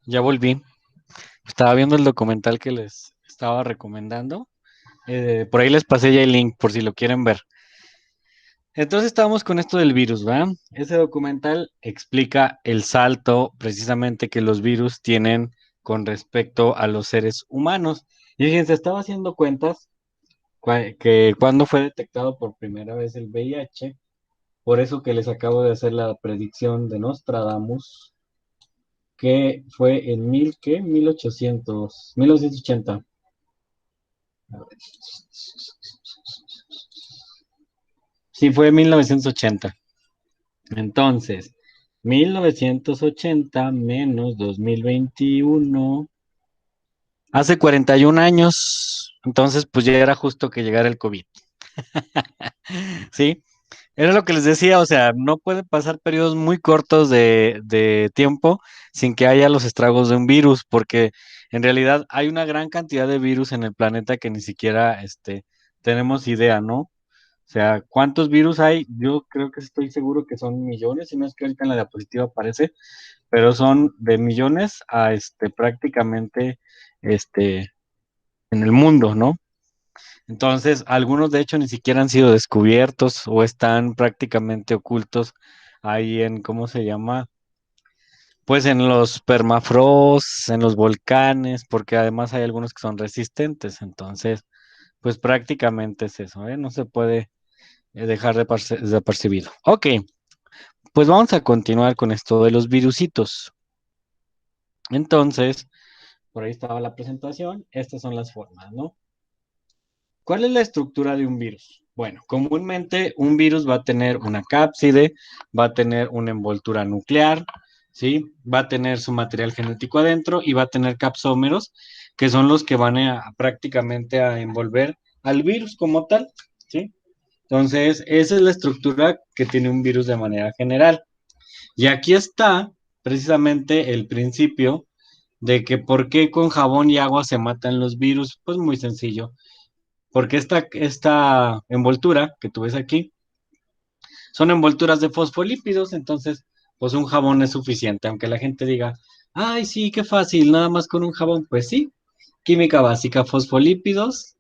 Ya volví. Estaba viendo el documental que les estaba recomendando. Por ahí les pasé ya el link por si lo quieren ver. Entonces estábamos con esto del virus, ¿verdad? Ese documental explica el salto precisamente que los virus tienen con respecto a los seres humanos. Y fíjense, estaba haciendo cuentas que cuando fue detectado por primera vez el VIH, por eso que les acabo de hacer la predicción de Nostradamus, que fue en ¿qué? 1980. A ver. Sí, fue en 1980. Entonces, 1980 menos 2021, hace 41 años. Entonces, pues ya era justo que llegara el COVID. ¿Sí? Era lo que les decía, o sea, no pueden pasar periodos muy cortos de tiempo sin que haya los estragos de un virus, porque en realidad hay una gran cantidad de virus en el planeta que ni siquiera tenemos idea, ¿no? O sea, ¿cuántos virus hay? Yo creo que estoy seguro que son millones, si no es que ahorita en la diapositiva aparece, pero son de millones a prácticamente este, en el mundo, ¿no? Entonces, algunos de hecho ni siquiera han sido descubiertos o están prácticamente ocultos ahí en, ¿cómo se llama? Pues en los permafrost, en los volcanes, porque además hay algunos que son resistentes. Entonces, pues prácticamente es eso, ¿eh? No se puede dejar desapercibido. Ok, pues vamos a continuar con esto de los virusitos. Entonces, por ahí estaba la presentación. Estas son las formas, ¿no? ¿Cuál es la estructura de un virus? Bueno, comúnmente un virus va a tener una cápside, va a tener una envoltura nuclear, ¿sí? Va a tener su material genético adentro y va a tener capsómeros, que son los que van a prácticamente a envolver al virus como tal, ¿sí? Entonces, esa es la estructura que tiene un virus de manera general. Y aquí está precisamente el principio de que por qué con jabón y agua se matan los virus. Pues muy sencillo, porque esta envoltura que tú ves aquí son envolturas de fosfolípidos, entonces pues un jabón es suficiente, aunque la gente diga, ay, sí, qué fácil, nada más con un jabón, pues sí, química básica, fosfolípidos,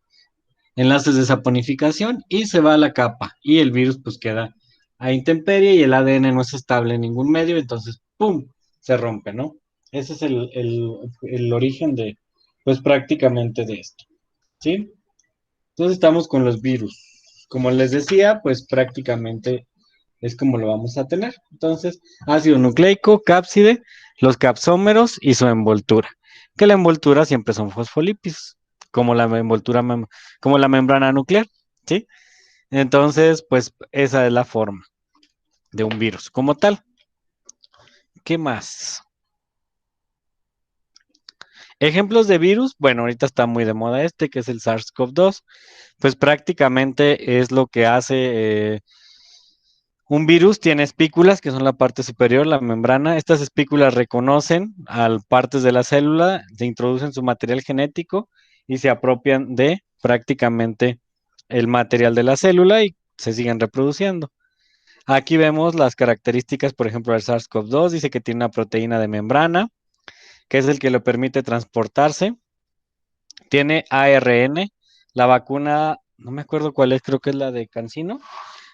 enlaces de saponificación y se va a la capa y el virus pues queda a intemperie y el ADN no es estable en ningún medio, entonces, ¡pum!, se rompe, ¿no? Ese es el origen de, pues prácticamente de esto, ¿sí? Entonces estamos con los virus. Como les decía, pues prácticamente es como lo vamos a tener. Entonces, ácido nucleico, cápside, los capsómeros y su envoltura. Que la envoltura siempre son fosfolípidos, como la envoltura, como la membrana nuclear, ¿sí? Entonces, pues esa es la forma de un virus como tal. ¿Qué más? Ejemplos de virus, bueno, ahorita está muy de moda que es el SARS-CoV-2, pues prácticamente es lo que hace un virus. Tiene espículas, que son la parte superior, la membrana. Estas espículas reconocen a partes de la célula, se introducen su material genético y se apropian de prácticamente el material de la célula y se siguen reproduciendo. Aquí vemos las características, por ejemplo, del SARS-CoV-2, dice que tiene una proteína de membrana, que es el que lo permite transportarse. Tiene ARN, la vacuna, no me acuerdo cuál es, creo que es la de CanSino,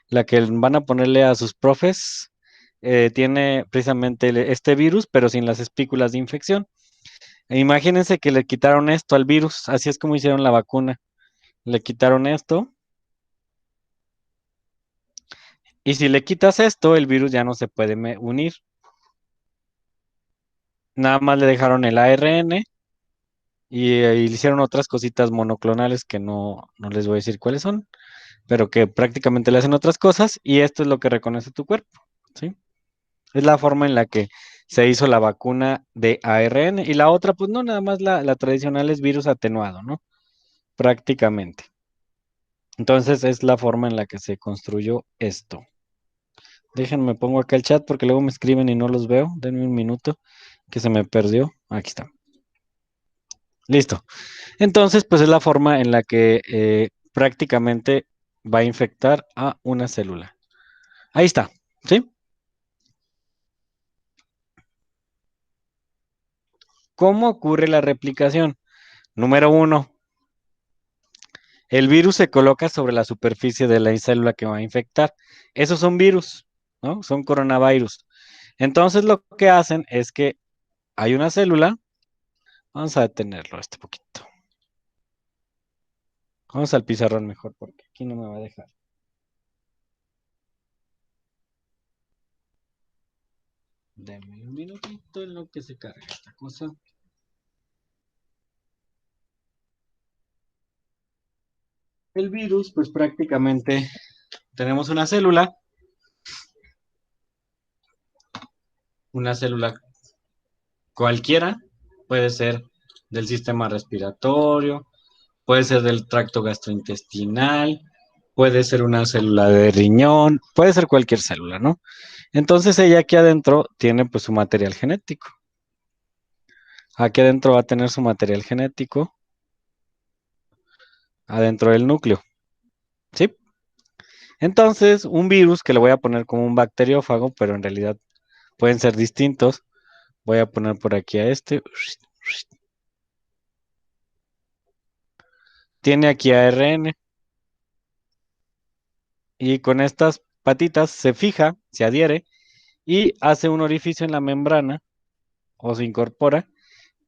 la que van a ponerle a sus profes, tiene precisamente este virus, pero sin las espículas de infección. E imagínense que le quitaron esto al virus, así es como hicieron la vacuna. Le quitaron esto, y si le quitas esto, el virus ya no se puede unir. Nada más le dejaron el ARN y le hicieron otras cositas monoclonales que no les voy a decir cuáles son, pero que prácticamente le hacen otras cosas, y esto es lo que reconoce tu cuerpo, ¿sí? Es la forma en la que se hizo la vacuna de ARN. Y la otra, pues no, nada más la tradicional es virus atenuado, ¿no? Prácticamente. Entonces es la forma en la que se construyó esto. Déjenme, pongo acá el chat porque luego me escriben y no los veo. Denme un minuto que se me perdió. Aquí está. Listo. Entonces, pues es la forma en la que prácticamente va a infectar a una célula. Ahí está, ¿sí? ¿Cómo ocurre la replicación? Número 1, el virus se coloca sobre la superficie de la célula que va a infectar. Esos son virus, ¿no? Son coronavirus. Entonces lo que hacen es que hay una célula, vamos a detenerlo este poquito. Vamos al pizarrón mejor porque aquí no me va a dejar. Denme un minutito en lo que se carga esta cosa. El virus, pues prácticamente tenemos una célula cualquiera, puede ser del sistema respiratorio, puede ser del tracto gastrointestinal, puede ser una célula de riñón, puede ser cualquier célula, ¿no? Entonces ella aquí adentro tiene pues su material genético. Aquí adentro va a tener su material genético adentro del núcleo, ¿sí? Entonces, un virus que le voy a poner como un bacteriófago, pero en realidad pueden ser distintos. Voy a poner por aquí a este. Tiene aquí ARN. Y con estas patitas se fija, se adhiere y hace un orificio en la membrana o se incorpora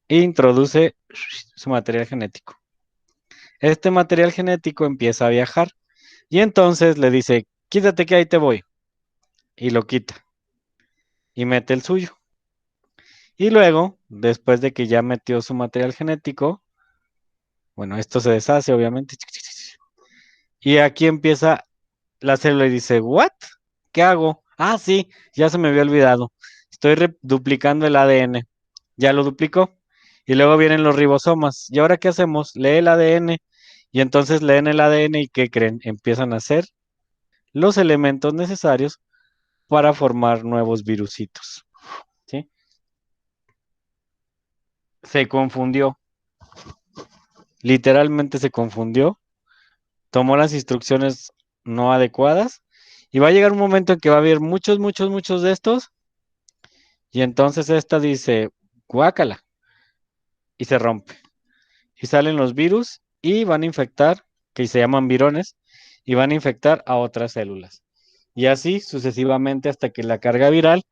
e introduce su material genético. Este material genético empieza a viajar y entonces le dice, quítate que ahí te voy. Y lo quita y mete el suyo. Y luego, después de que ya metió su material genético, bueno, esto se deshace obviamente. Y aquí empieza la célula y dice, ¿what? ¿Qué hago? Ah, sí, ya se me había olvidado. Estoy duplicando el ADN. Ya lo duplicó. Y luego vienen los ribosomas. ¿Y ahora qué hacemos? Lee el ADN. Y entonces leen el ADN y ¿qué creen? Empiezan a hacer los elementos necesarios para formar nuevos virusitos. ¿Sí? Se confundió. Literalmente se confundió. Tomó las instrucciones no adecuadas. Y va a llegar un momento en que va a haber muchos, muchos, muchos de estos. Y entonces esta dice, guácala. Y se rompe. Y salen los virus y van a infectar, que se llaman virones, y van a infectar a otras células. Y así sucesivamente hasta que la carga viral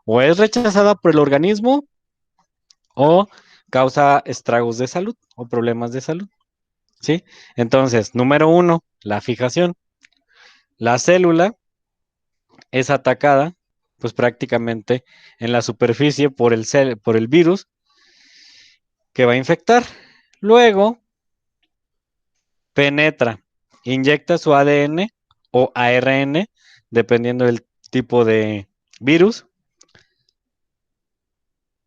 o es rechazada por el organismo o causa estragos de salud o problemas de salud. ¿Sí? Entonces, número 1, la fijación. La célula es atacada, pues prácticamente en la superficie por el virus que va a infectar. Luego, penetra, inyecta su ADN o ARN, dependiendo del tipo de virus,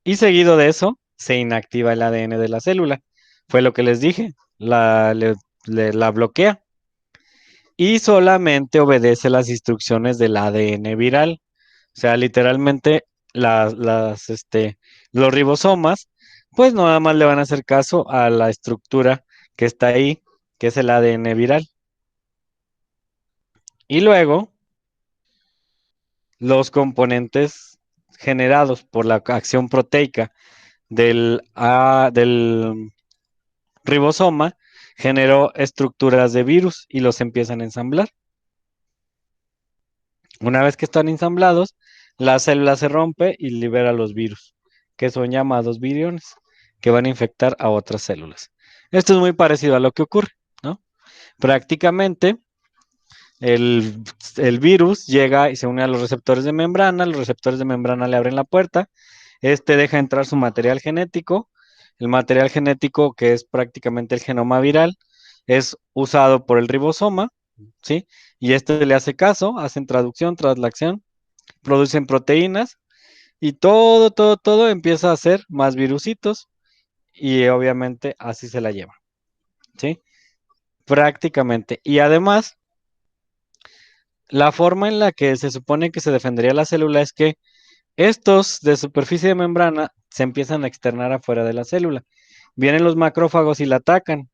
y seguido de eso se inactiva el ADN de la célula. Fue lo que les dije, la bloquea y solamente obedece las instrucciones del ADN viral. O sea, literalmente los ribosomas, pues nada más le van a hacer caso a la estructura que está ahí, que es el ADN viral. Y luego, los componentes generados por la acción proteica del ribosoma generó estructuras de virus y los empiezan a ensamblar. Una vez que están ensamblados, la célula se rompe y libera los virus, que son llamados viriones, que van a infectar a otras células. Esto es muy parecido a lo que ocurre, ¿no? Prácticamente el virus llega y se une a los receptores de membrana, los receptores de membrana le abren la puerta, este deja entrar su material genético, el material genético que es prácticamente el genoma viral, es usado por el ribosoma, ¿sí? Y este le hace caso, hacen traducción, traslación, producen proteínas y todo empieza a hacer más virusitos y obviamente así se la lleva, ¿sí? Prácticamente. Y además, la forma en la que se supone que se defendería la célula es que estos de superficie de membrana se empiezan a externar afuera de la célula. Vienen los macrófagos y la atacan.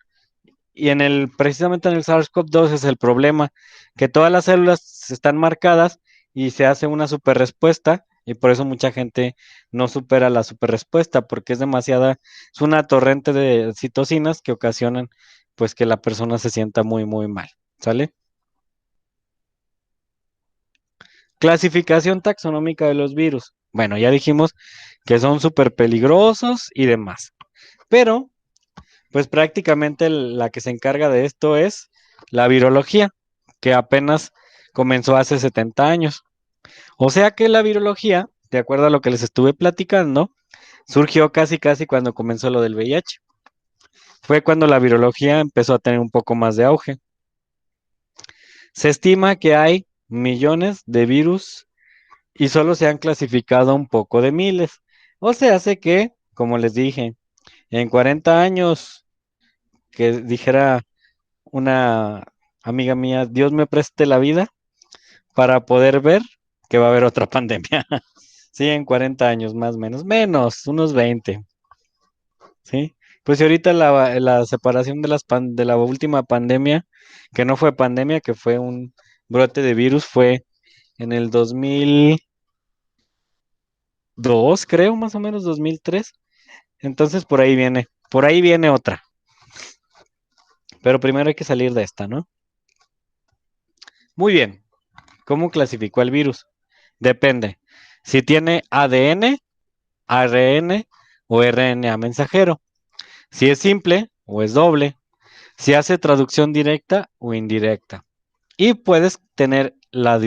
Y precisamente en el SARS-CoV-2 es el problema, que todas las células están marcadas y se hace una superrespuesta Y por eso mucha gente no supera la superrespuesta, porque es demasiada, es una torrente de citocinas que ocasionan pues que la persona se sienta muy, muy mal. ¿Sale? Clasificación taxonómica de los virus. Bueno, ya dijimos que son súper peligrosos y demás. Pero, pues prácticamente la que se encarga de esto es la virología, que apenas comenzó hace 70 años. O sea que la virología, de acuerdo a lo que les estuve platicando, surgió casi casi cuando comenzó lo del VIH. Fue cuando la virología empezó a tener un poco más de auge. Se estima que hay millones de virus y solo se han clasificado un poco de miles. O sea, hace que, como les dije, en 40 años, que dijera una amiga mía, Dios me preste la vida para poder ver que va a haber otra pandemia. Sí, en 40 años más o menos, unos 20. ¿Sí? Pues si ahorita la separación de la última pandemia, que no fue pandemia, que fue un brote de virus, fue en el 2002, creo, más o menos 2003. Entonces por ahí viene otra. Pero primero hay que salir de esta, ¿no? Muy bien. ¿Cómo clasificó el virus? Depende. Si tiene ADN, ARN o RNA mensajero. Si es simple o es doble. Si hace traducción directa o indirecta. Y puedes tener los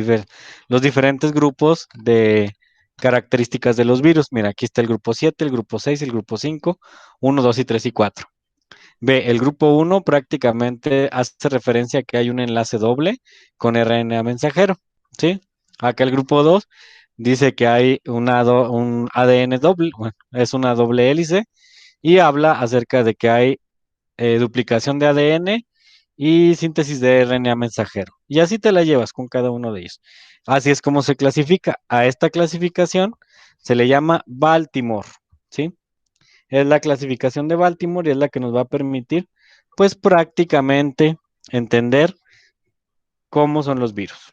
diferentes grupos de características de los virus. Mira, aquí está el grupo 7, el grupo 6, el grupo 5, 1, 2 y 3 y 4. Ve, el grupo 1 prácticamente hace referencia a que hay un enlace doble con RNA mensajero, ¿sí? Acá el grupo 2 dice que hay un ADN doble, bueno, es una doble hélice, y habla acerca de que hay duplicación de ADN y síntesis de RNA mensajero. Y así te la llevas con cada uno de ellos. Así es como se clasifica. A esta clasificación se le llama Baltimore, ¿sí? Es la clasificación de Baltimore y es la que nos va a permitir, pues prácticamente entender cómo son los virus.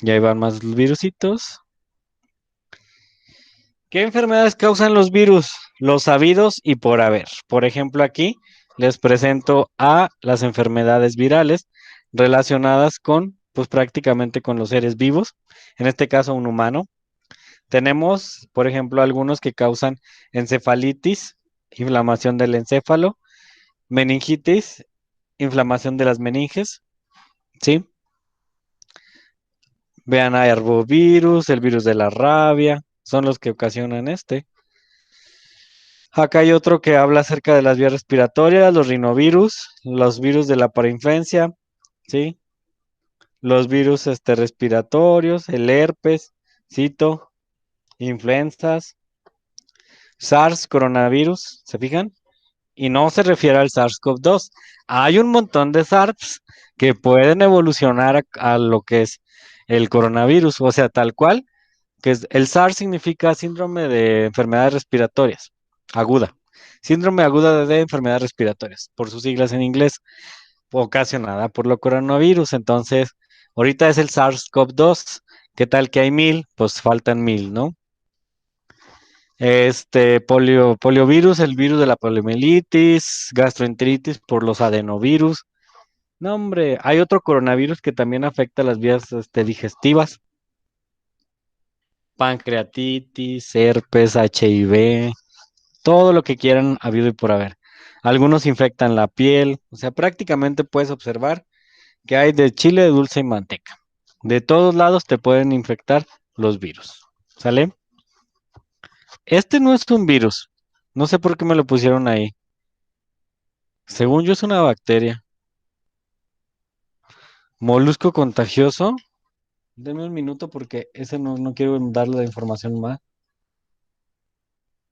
Y ahí van más virusitos. ¿Qué enfermedades causan los virus? Los sabidos y por haber. Por ejemplo, aquí les presento a las enfermedades virales relacionadas con, pues prácticamente con los seres vivos, en este caso un humano. Tenemos, por ejemplo, algunos que causan encefalitis, inflamación del encéfalo, meningitis, inflamación de las meninges, ¿sí? Vean, hay arbovirus, el virus de la rabia, son los que ocasionan este. Acá hay otro que habla acerca de las vías respiratorias, los rinovirus, los virus de la parainfancia, ¿sí? Los virus respiratorios, el herpes, cito, influenzas, SARS, coronavirus, ¿se fijan? Y no se refiere al SARS-CoV-2. Hay un montón de SARS que pueden evolucionar a lo que es el coronavirus, o sea, tal cual, el SARS significa síndrome de enfermedades respiratorias, aguda. Síndrome aguda de enfermedades respiratorias, por sus siglas en inglés, ocasionada por lo coronavirus. Entonces, ahorita es el SARS-CoV-2. ¿Qué tal que hay 1000? Pues faltan 1000, ¿no? Poliovirus, el virus de la poliomielitis, gastroenteritis por los adenovirus. No, hombre, hay otro coronavirus que también afecta las vías digestivas. Pancreatitis, herpes, HIV, todo lo que quieran habido y por haber. Algunos infectan la piel, o sea, prácticamente puedes observar que hay de chile, de dulce y manteca. De todos lados te pueden infectar los virus. ¿Sale? Este no es un virus. No sé por qué me lo pusieron ahí. Según yo es una bacteria. Molusco contagioso. Deme un minuto porque ese no quiero darle la información más.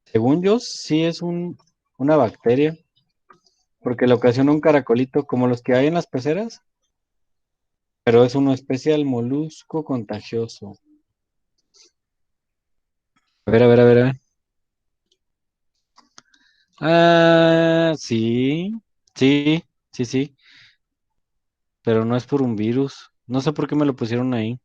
Según yo, sí es una bacteria. Porque le ocasiona un caracolito como los que hay en las peceras. Pero es uno especial, molusco contagioso. A ver, a ver, a ver, a ver. Ah, sí, sí, sí, sí, pero no es por un virus. No sé por qué me lo pusieron ahí.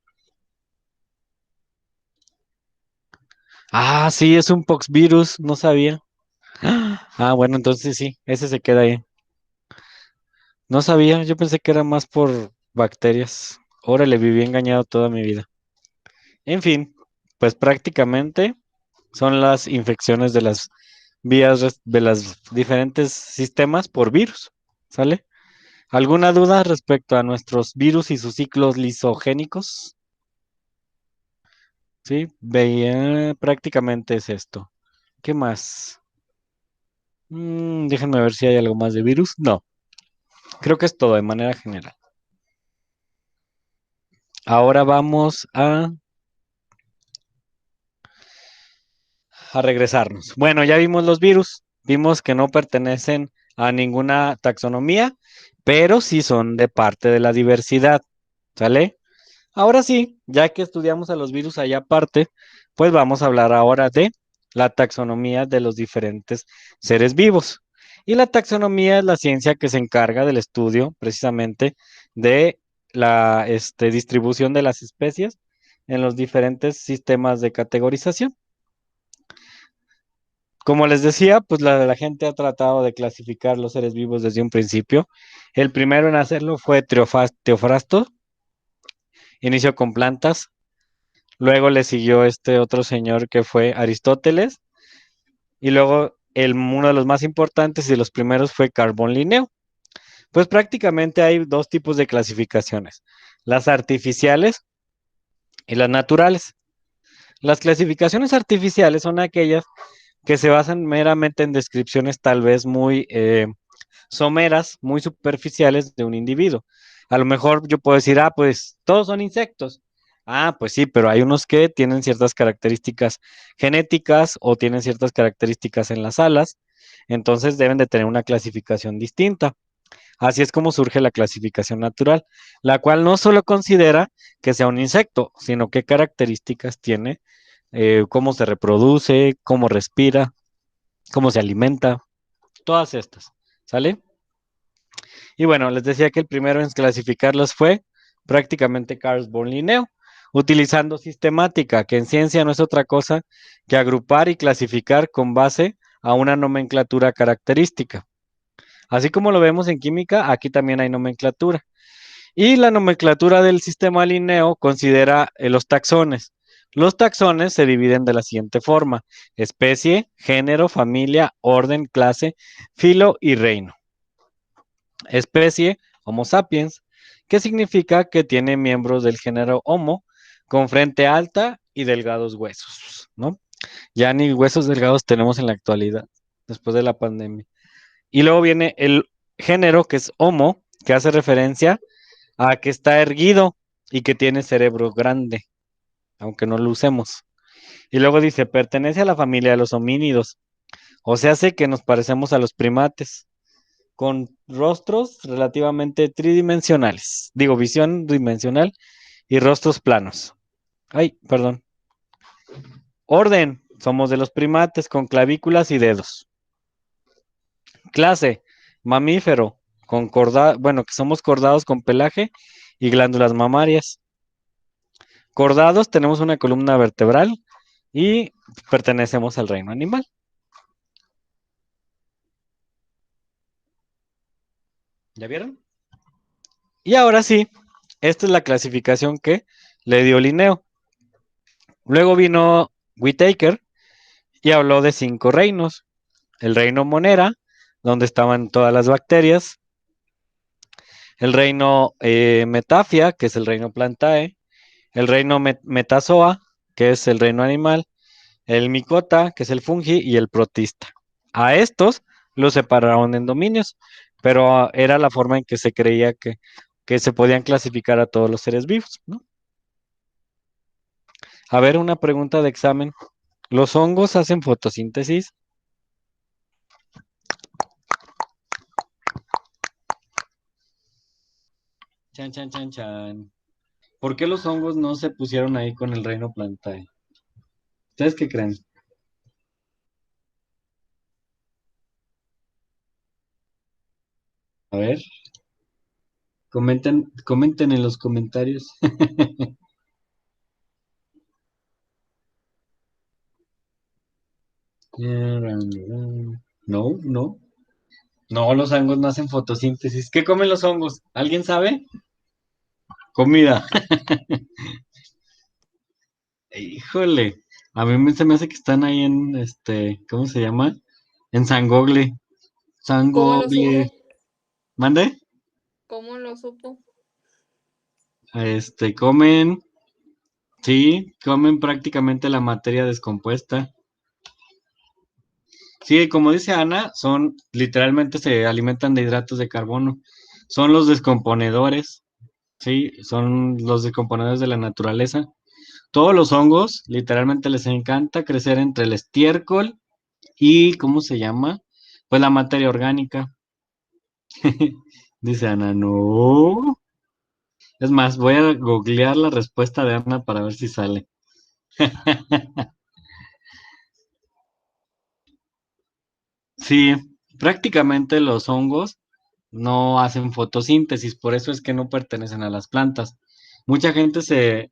Ah, sí, es un poxvirus, no sabía. Ah, bueno, entonces sí, ese se queda ahí. No sabía, yo pensé que era más por bacterias. Órale, viví engañado toda mi vida. En fin, pues prácticamente son las infecciones de las de los diferentes sistemas por virus, ¿sale? ¿Alguna duda respecto a nuestros virus y sus ciclos lisogénicos? Sí, veía prácticamente es esto. ¿Qué más? Déjenme ver si hay algo más de virus. No, creo que es todo de manera general. Ahora vamos a regresarnos. Bueno, ya vimos los virus, vimos que no pertenecen a ninguna taxonomía, pero sí son de parte de la diversidad, ¿sale? Ahora sí, ya que estudiamos a los virus allá aparte, pues vamos a hablar ahora de la taxonomía de los diferentes seres vivos. Y la taxonomía es la ciencia que se encarga del estudio precisamente de la distribución de las especies en los diferentes sistemas de categorización. Como les decía, pues la gente ha tratado de clasificar los seres vivos desde un principio. El primero en hacerlo fue Teofrasto, inició con plantas. Luego le siguió este otro señor que fue Aristóteles. Y luego uno de los más importantes y de los primeros fue Carbón Linneo. Pues prácticamente hay dos tipos de clasificaciones, las artificiales y las naturales. Las clasificaciones artificiales son aquellas que se basan meramente en descripciones tal vez muy someras, muy superficiales de un individuo. A lo mejor yo puedo decir, pues todos son insectos. Ah, pues sí, pero hay unos que tienen ciertas características genéticas o tienen ciertas características en las alas, entonces deben de tener una clasificación distinta. Así es como surge la clasificación natural, la cual no solo considera que sea un insecto, sino qué características tiene, cómo se reproduce, cómo respira, cómo se alimenta, todas estas, ¿sale? Y bueno, les decía que el primero en clasificarlos fue prácticamente Carl von Linneo, utilizando sistemática, que en ciencia no es otra cosa que agrupar y clasificar con base a una nomenclatura característica. Así como lo vemos en química, aquí también hay nomenclatura. Y la nomenclatura del sistema Linneo considera los taxones. Los taxones se dividen de la siguiente forma: especie, género, familia, orden, clase, filo y reino. Especie, Homo sapiens, que significa que tiene miembros del género Homo con frente alta y delgados huesos, ¿no? Ya ni huesos delgados tenemos en la actualidad, después de la pandemia. Y luego viene el género, que es Homo, que hace referencia a que está erguido y que tiene cerebro grande, aunque no lo usemos. Y luego dice, pertenece a la familia de los homínidos, o sea, hace que nos parecemos a los primates con rostros relativamente tridimensionales. Digo, visión dimensional y rostros planos. Ay, perdón. Orden. Somos de los primates con clavículas y dedos. Clase. Mamífero. Bueno, que somos cordados con pelaje y glándulas mamarias. Cordados, tenemos una columna vertebral y pertenecemos al reino animal. ¿Ya vieron? Y ahora sí, esta es la clasificación que le dio Linneo. Luego vino Whittaker y habló de 5 reinos. El reino Monera, donde estaban todas las bacterias. El reino Metafia, que es el reino Plantae. El reino Metazoa, que es el reino animal. El Micota, que es el fungi, y el Protista. A estos los separaron en dominios, pero era la forma en que se creía que se podían clasificar a todos los seres vivos, ¿no? A ver, una pregunta de examen. ¿Los hongos hacen fotosíntesis? Chan, chan, chan, chan. ¿Por qué los hongos no se pusieron ahí con el reino Plantae? ¿Ustedes qué creen? A ver, comenten en los comentarios. No, no. No, los hongos no hacen fotosíntesis. ¿Qué comen los hongos? ¿Alguien sabe? Comida. Híjole. Se me hace que están ahí en ¿cómo se llama? En San Gogle. San ¿Cómo lo Gogle. supo? ¿Mande? ¿Cómo lo supo? Comen, sí, comen prácticamente la materia descompuesta. Sí, como dice Ana, literalmente se alimentan de hidratos de carbono. Son los descomponedores, sí, son los descomponedores de la naturaleza. Todos los hongos, literalmente les encanta crecer entre el estiércol y, ¿cómo se llama? Pues la materia orgánica. Dice Ana, no. Es más, voy a googlear la respuesta de Ana para ver si sale. Sí, prácticamente los hongos no hacen fotosíntesis, por eso es que no pertenecen a las plantas. Mucha gente se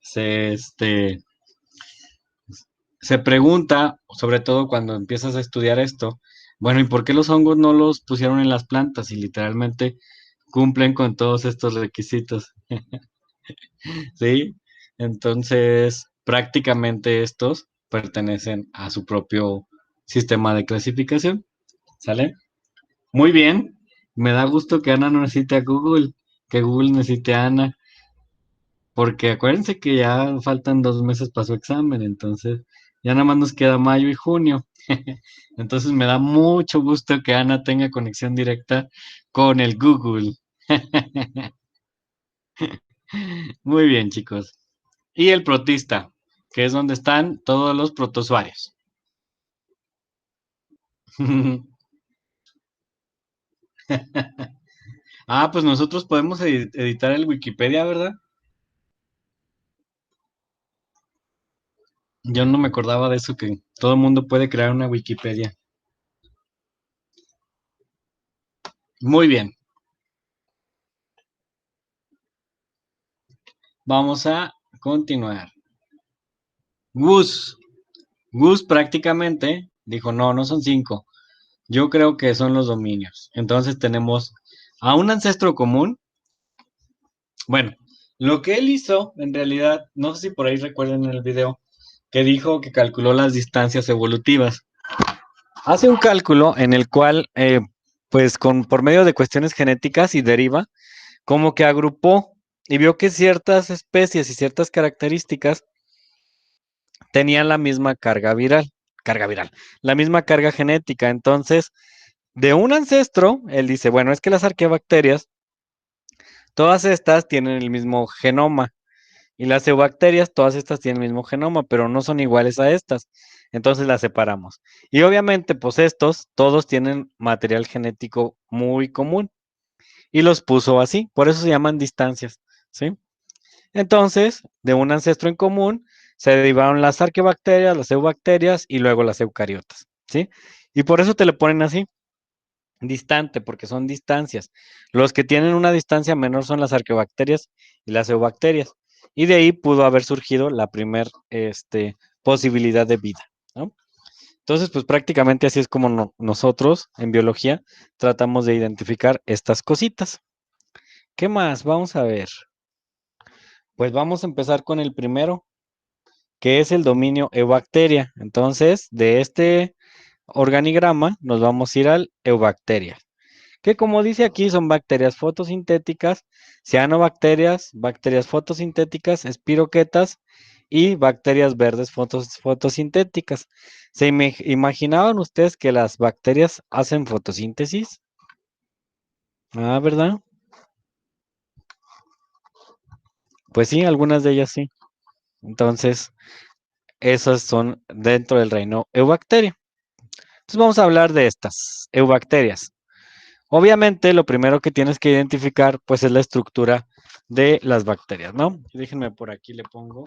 pregunta, sobre todo cuando empiezas a estudiar esto, bueno, ¿y por qué los hongos no los pusieron en las plantas y literalmente cumplen con todos estos requisitos? ¿Sí? Entonces, prácticamente estos pertenecen a su propio sistema de clasificación. ¿Sale? Muy bien. Me da gusto que Ana no necesite a Google, que Google necesite a Ana, porque acuérdense que ya faltan 2 meses para su examen, entonces ya nada más nos queda mayo y junio. Entonces me da mucho gusto que Ana tenga conexión directa con el Google. Muy bien, chicos. Y el protista, que es donde están todos los protozoarios. Ah, pues nosotros podemos editar el Wikipedia, ¿verdad? Yo no me acordaba de eso, que todo el mundo puede crear una Wikipedia. Muy bien, vamos a continuar. Gus. Gus prácticamente dijo, no, no son 5. Yo creo que son los dominios. Entonces tenemos a un ancestro común. Bueno, lo que él hizo, en realidad, no sé si por ahí recuerden en el video, que dijo que calculó las distancias evolutivas. Hace un cálculo en el cual, pues por medio de cuestiones genéticas y deriva, como que agrupó y vio que ciertas especies y ciertas características tenían la misma carga viral, la misma carga genética. Entonces, de un ancestro, él dice, bueno, es que las arqueobacterias, todas estas tienen el mismo genoma y las eubacterias, todas estas tienen el mismo genoma, pero no son iguales a estas. Entonces las separamos. Y obviamente, pues todos tienen material genético muy común y los puso así, por eso se llaman distancias, ¿sí? Entonces, de un ancestro en común, se derivaron las arqueobacterias, las eubacterias y luego las eucariotas, ¿sí? Y por eso te le ponen así, distante, porque son distancias. Los que tienen una distancia menor son las arqueobacterias y las eubacterias. Y de ahí pudo haber surgido la primer posibilidad de vida, ¿no? Entonces, pues prácticamente así es como nosotros en biología tratamos de identificar estas cositas. ¿Qué más? Vamos a ver. Pues vamos a empezar con el primero, que es el dominio eubacteria. Entonces, de este organigrama nos vamos a ir al eubacteria, que como dice aquí son bacterias fotosintéticas, cianobacterias, bacterias fotosintéticas, espiroquetas y bacterias verdes fotosintéticas. ¿Se imaginaban ustedes que las bacterias hacen fotosíntesis? Ah, ¿verdad? Pues sí, algunas de ellas sí. Entonces, esas son dentro del reino eubacteria. Entonces vamos a hablar de estas eubacterias. Obviamente, lo primero que tienes que identificar, pues, es la estructura de las bacterias, ¿no? Déjenme por aquí le pongo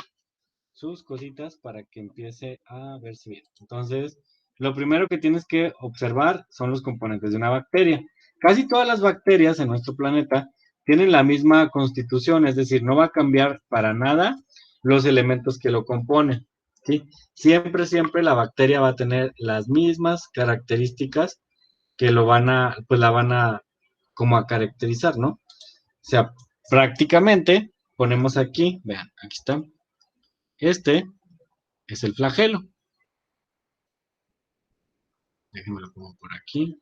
sus cositas para que empiece a verse bien. Entonces, lo primero que tienes que observar son los componentes de una bacteria. Casi todas las bacterias en nuestro planeta tienen la misma constitución, es decir, no va a cambiar para nada los elementos que lo componen. ¿sí? Siempre la bacteria va a tener las mismas características que pues la van a como a caracterizar, ¿no? O sea, prácticamente ponemos aquí, vean, aquí está. Este es el flagelo. Déjenme lo pongo por aquí.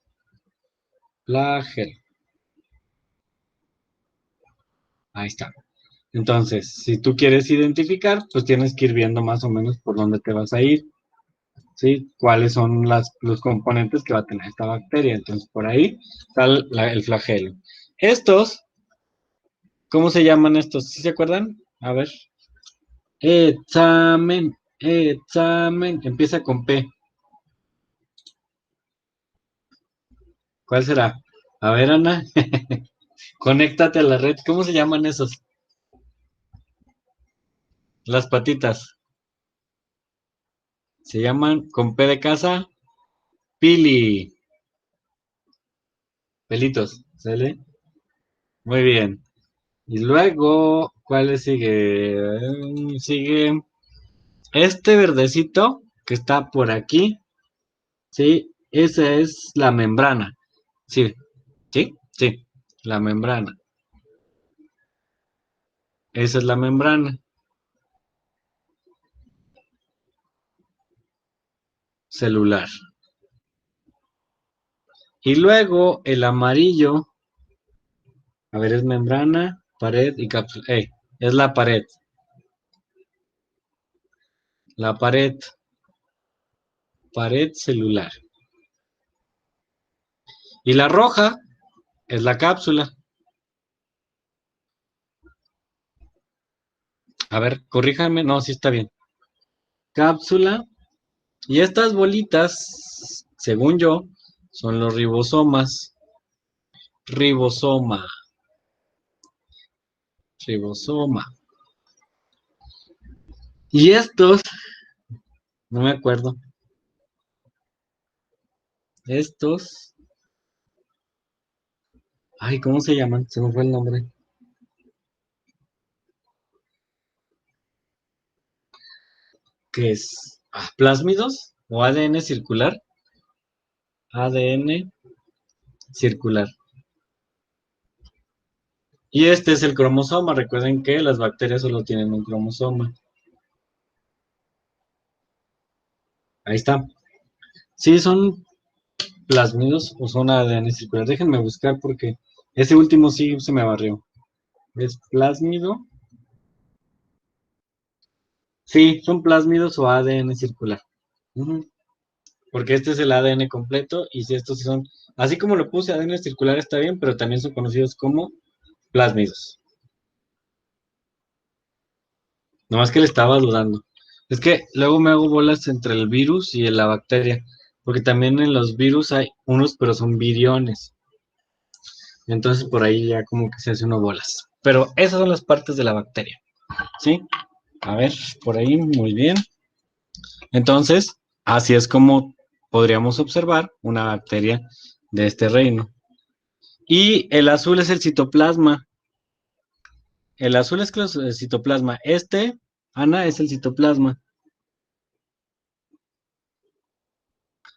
Flagelo. Ahí está. Entonces, si tú quieres identificar, pues tienes que ir viendo más o menos por dónde te vas a ir, ¿sí? Cuáles son los componentes que va a tener esta bacteria. Entonces, por ahí está el flagelo. Estos, ¿cómo se llaman estos? ¿Sí se acuerdan? A ver. Examen. Empieza con P. ¿Cuál será? A ver, Ana. Conéctate a la red. ¿Cómo se llaman esos? Las patitas. Se llaman con P de casa, pili. Pelitos. ¿Sale? Muy bien. Y luego, ¿cuál le sigue? Sigue este verdecito que está por aquí. Sí, esa es la membrana. Sí, sí, la membrana. Esa es la membrana celular. Y luego el amarillo, a ver, es membrana, pared y cápsula. Es la pared. La pared celular. Y la roja es la cápsula. A ver, corríjanme. No, sí está bien. Cápsula. Y estas bolitas, según yo, son los ribosomas. Ribosoma. Ribosoma. Y estos, no me acuerdo. Estos. Ay, ¿cómo se llaman? Se me fue el nombre. ¿Qué es? ¿Plásmidos? ¿O ADN circular? ADN circular. Y este es el cromosoma. Recuerden que las bacterias solo tienen un cromosoma. Ahí está. Sí, son plásmidos o son ADN circular. Déjenme buscar porque ese último sí se me barrió. ¿Es plásmido? Sí, son plásmidos o ADN circular. Ujú. Porque este es el ADN completo y si estos sí son, así como lo puse, ADN circular está bien, pero también son conocidos como plásmidos. Nomás que le estaba dudando. Es que luego me hago bolas entre el virus y la bacteria, porque también en los virus hay unos, pero son viriones. Entonces por ahí ya como que se hace uno bolas. Pero esas son las partes de la bacteria, ¿sí? A ver, por ahí, muy bien. Entonces, así es como podríamos observar una bacteria de este reino. Y el azul es el citoplasma. El azul es el citoplasma. Este, Ana, es el citoplasma.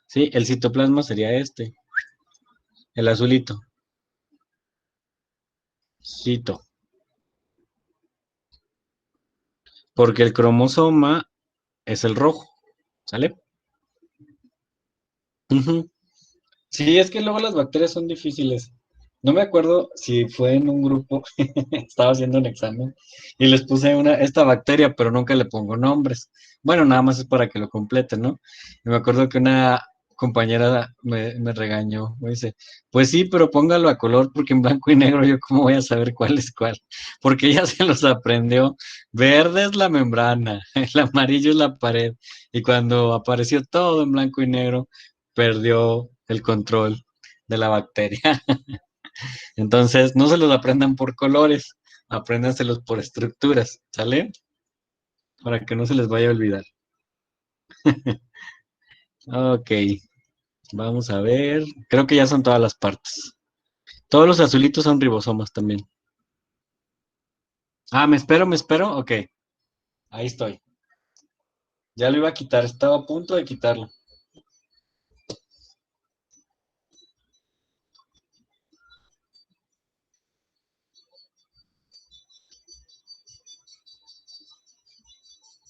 Sí, el citoplasma sería este. El azulito. Cito. Porque el cromosoma es el rojo. ¿Sale? Ujú. Sí, es que luego las bacterias son difíciles. No me acuerdo si fue en un grupo, estaba haciendo un examen y les puse esta bacteria, pero nunca le pongo nombres. Bueno, nada más es para que lo completen, ¿no? Y me acuerdo que una compañera me regañó, me dice, pues sí, pero póngalo a color porque en blanco y negro yo cómo voy a saber cuál es cuál, porque ella se los aprendió. Verde es la membrana, el amarillo es la pared y cuando apareció todo en blanco y negro, perdió el control de la bacteria. Entonces, no se los aprendan por colores, apréndanselos por estructuras, ¿sale? Para que no se les vaya a olvidar. Ok, vamos a ver. Creo que ya son todas las partes. Todos los azulitos son ribosomas también. Ah, me espero. Ok, ahí estoy. Ya lo iba a quitar, estaba a punto de quitarlo.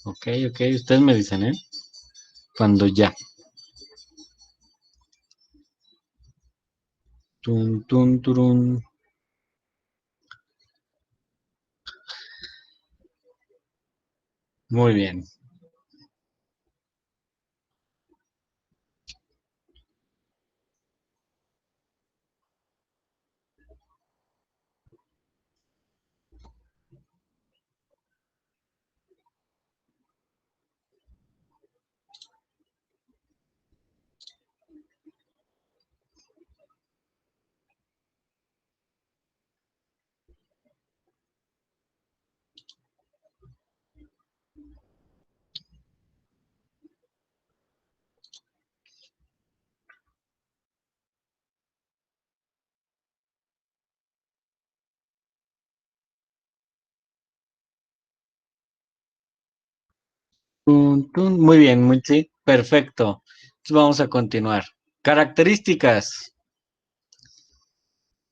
Ok, ustedes me dicen, ¿eh? Cuando ya. Tun, tun, turun. Muy bien. Tun, tun. Muy bien, sí, perfecto. Entonces vamos a continuar. Características.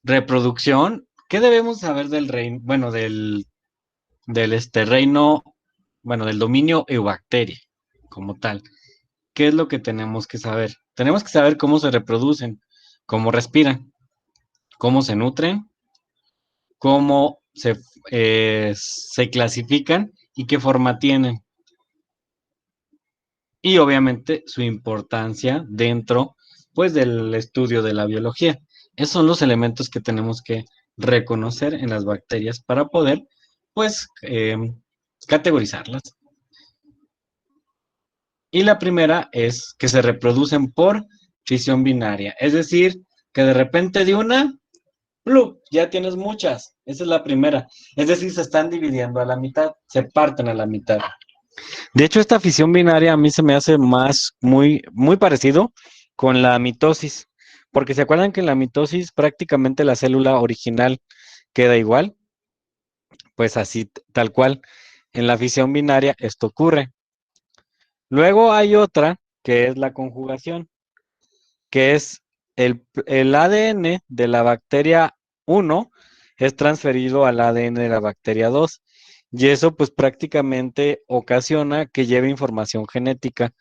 Reproducción. ¿Qué debemos saber del reino? Bueno, del reino, bueno, del dominio Eubacteria como tal. ¿Qué es lo que tenemos que saber? Tenemos que saber cómo se reproducen, cómo respiran, cómo se nutren, cómo se clasifican y qué forma tienen. Y obviamente su importancia dentro, pues, del estudio de la biología. Esos son los elementos que tenemos que reconocer en las bacterias para poder, pues, categorizarlas. Y la primera es que se reproducen por fisión binaria, es decir, que de repente de una, ¡plup!, ya tienes muchas. Esa es la primera. Es decir, se están dividiendo a la mitad, se parten a la mitad. De hecho, esta fisión binaria a mí se me hace muy parecido con la mitosis, porque se acuerdan que en la mitosis prácticamente la célula original queda igual, pues así, tal cual. En la fisión binaria esto ocurre. Luego hay otra que es la conjugación, que es el ADN de la bacteria 1 es transferido al ADN de la bacteria 2 y eso pues prácticamente ocasiona que lleve información genética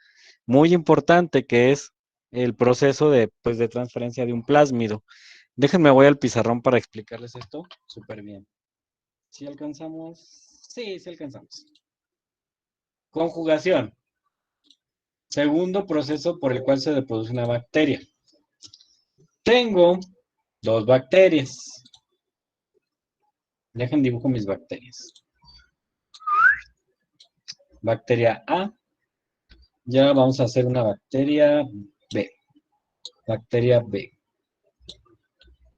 muy importante, que es el proceso pues, de transferencia de un plásmido. Déjenme, voy al pizarrón para explicarles esto súper bien. ¿Sí alcanzamos? Sí, sí alcanzamos. Conjugación. Segundo proceso por el cual se reproduce una bacteria. Tengo dos bacterias. Dejen dibujo mis bacterias. Bacteria A. Ya vamos a hacer una bacteria B. Bacteria B.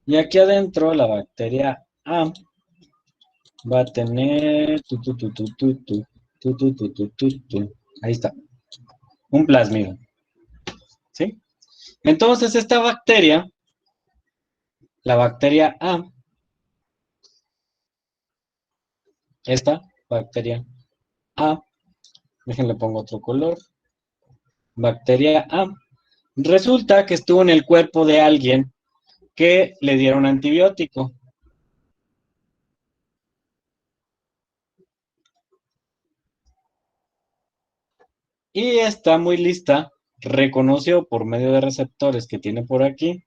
Y aquí adentro la bacteria A va a tener ahí está, un plásmido, ¿sí? Entonces esta bacteria, la bacteria A, esta bacteria A, déjenle pongo otro color, bacteria A, resulta que estuvo en el cuerpo de alguien que le dieron antibiótico. Y está muy lista, reconoció por medio de receptores que tiene por aquí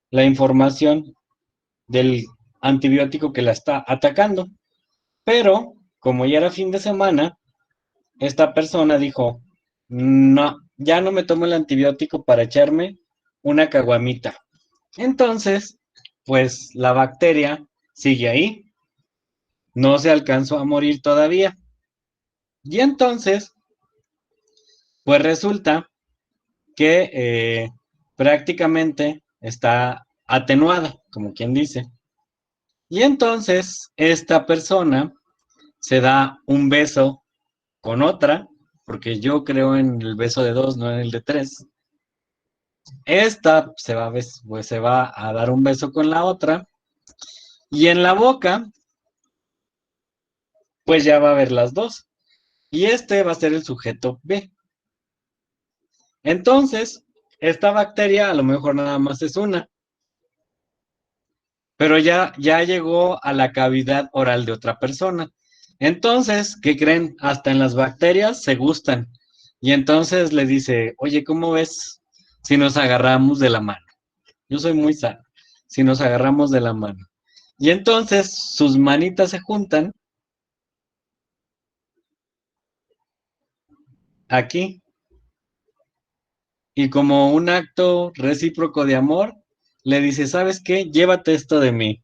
la información del antibiótico que la está atacando. Pero, como ya era fin de semana, esta persona dijo, no, ya no me tomo el antibiótico para echarme una caguamita. Entonces, pues la bacteria sigue ahí, no se alcanzó a morir todavía. Y entonces, pues resulta que prácticamente está atenuada, como quien dice. Y entonces, esta persona se da un beso con otra, porque yo creo en el beso de dos, no en el de tres. Esta pues, se va a dar un beso con la otra, y en la boca, pues ya va a haber las dos. y este va a ser el sujeto B. Entonces, esta bacteria a lo mejor nada más es una, pero ya llegó a la cavidad oral de otra persona. Entonces, ¿qué creen? Hasta en las bacterias se gustan. Y entonces le dice, oye, ¿cómo ves si nos agarramos de la mano? Yo soy muy sano, si nos agarramos de la mano. Y entonces sus manitas se juntan aquí. Y como un acto recíproco de amor, le dice, ¿sabes qué? Llévate esto de mí.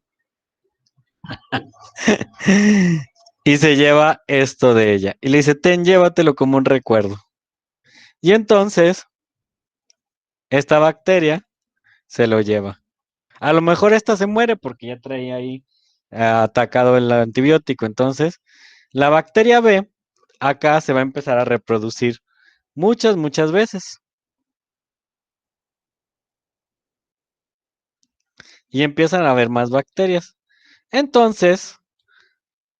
Y se lleva esto de ella. Y le dice, llévatelo como un recuerdo. Y entonces, esta bacteria se lo lleva. A lo mejor esta se muere porque ya traía ahí atacado el antibiótico. Entonces, la bacteria B acá se va a empezar a reproducir muchas veces. Y empiezan a haber más bacterias. Entonces,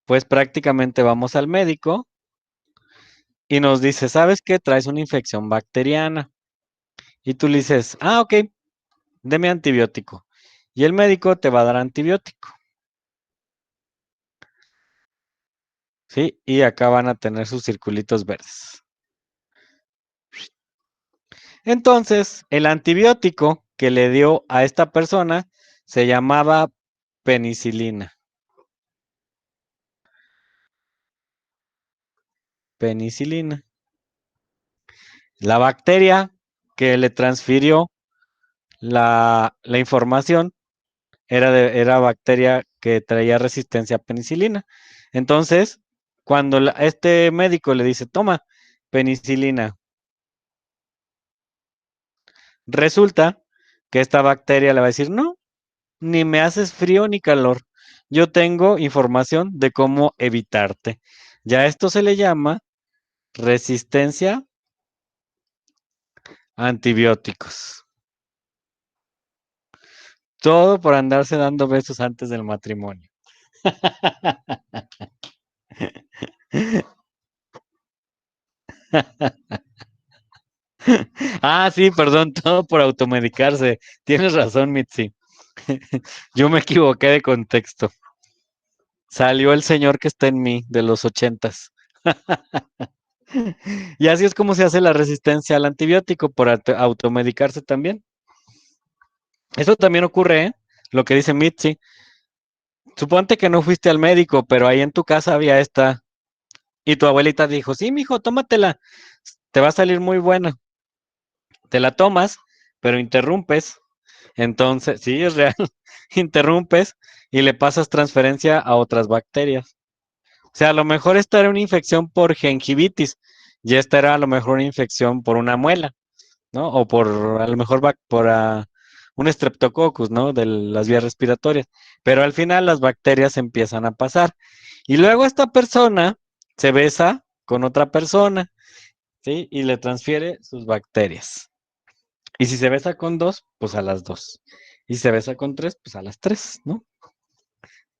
pues prácticamente vamos al médico y nos dice, ¿sabes qué? Traes una infección bacteriana. Y tú le dices, ok, deme antibiótico. Y el médico te va a dar antibiótico. ¿Sí? Y acá van a tener sus circulitos verdes. Entonces, el antibiótico que le dio a esta persona se llamaba penicilina. Penicilina. La bacteria que le transfirió la información era bacteria que traía resistencia a penicilina. Entonces, cuando este médico le dice, toma penicilina, resulta que esta bacteria le va a decir, no, ni me haces frío ni calor. Yo tengo información de cómo evitarte. Ya esto se le llama resistencia a antibióticos. Todo por andarse dando besos antes del matrimonio. Sí, perdón, todo por automedicarse. Tienes razón, Mitzi. Yo me equivoqué de contexto. Salió el señor que está en mí de los 80s. Y así es como se hace la resistencia al antibiótico, por automedicarse también. Eso también ocurre, ¿eh? Lo que dice Mitzi. Suponte que no fuiste al médico, pero ahí en tu casa había esta. Y tu abuelita dijo, sí, mijo, tómatela. Te va a salir muy buena. Te la tomas, pero interrumpes. Entonces, sí, es real. Interrumpes y le pasas transferencia a otras bacterias. O sea, a lo mejor esta era una infección por gingivitis y esta era a lo mejor una infección por una muela, ¿no? O por, a lo mejor por un streptococcus, ¿no? De las vías respiratorias. Pero al final las bacterias empiezan a pasar. Y luego esta persona se besa con otra persona, ¿sí? Y le transfiere sus bacterias. Y si se besa con dos, pues a las dos. Y si se besa con tres, pues a las tres, ¿no?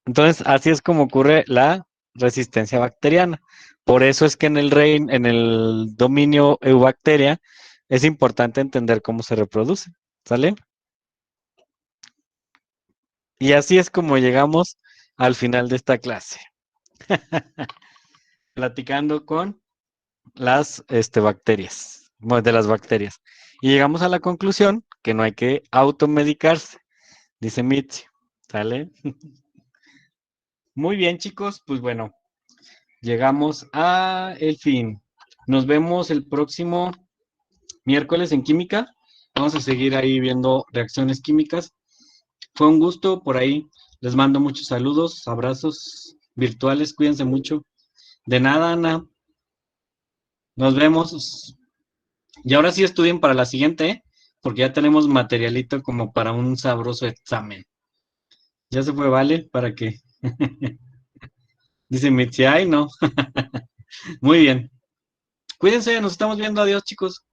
Entonces, así es como ocurre la resistencia bacteriana. Por eso es que en el dominio eubacteria es importante entender cómo se reproduce, ¿sale? Y así es como llegamos al final de esta clase. Platicando con las bacterias, de las bacterias. Y llegamos a la conclusión que no hay que automedicarse, dice Mitzi, ¿sale? Muy bien, chicos, pues bueno, llegamos a el fin. Nos vemos el próximo miércoles en química. Vamos a seguir ahí viendo reacciones químicas. Fue un gusto por ahí. Les mando muchos saludos, abrazos virtuales. Cuídense mucho. De nada, Ana. Nos vemos. Y ahora sí estudien para la siguiente, ¿eh? Porque ya tenemos materialito como para un sabroso examen. Ya se fue, ¿vale? ¿Para qué? Dice Mitzi, ay, no. Muy bien. Cuídense, nos estamos viendo. Adiós, chicos.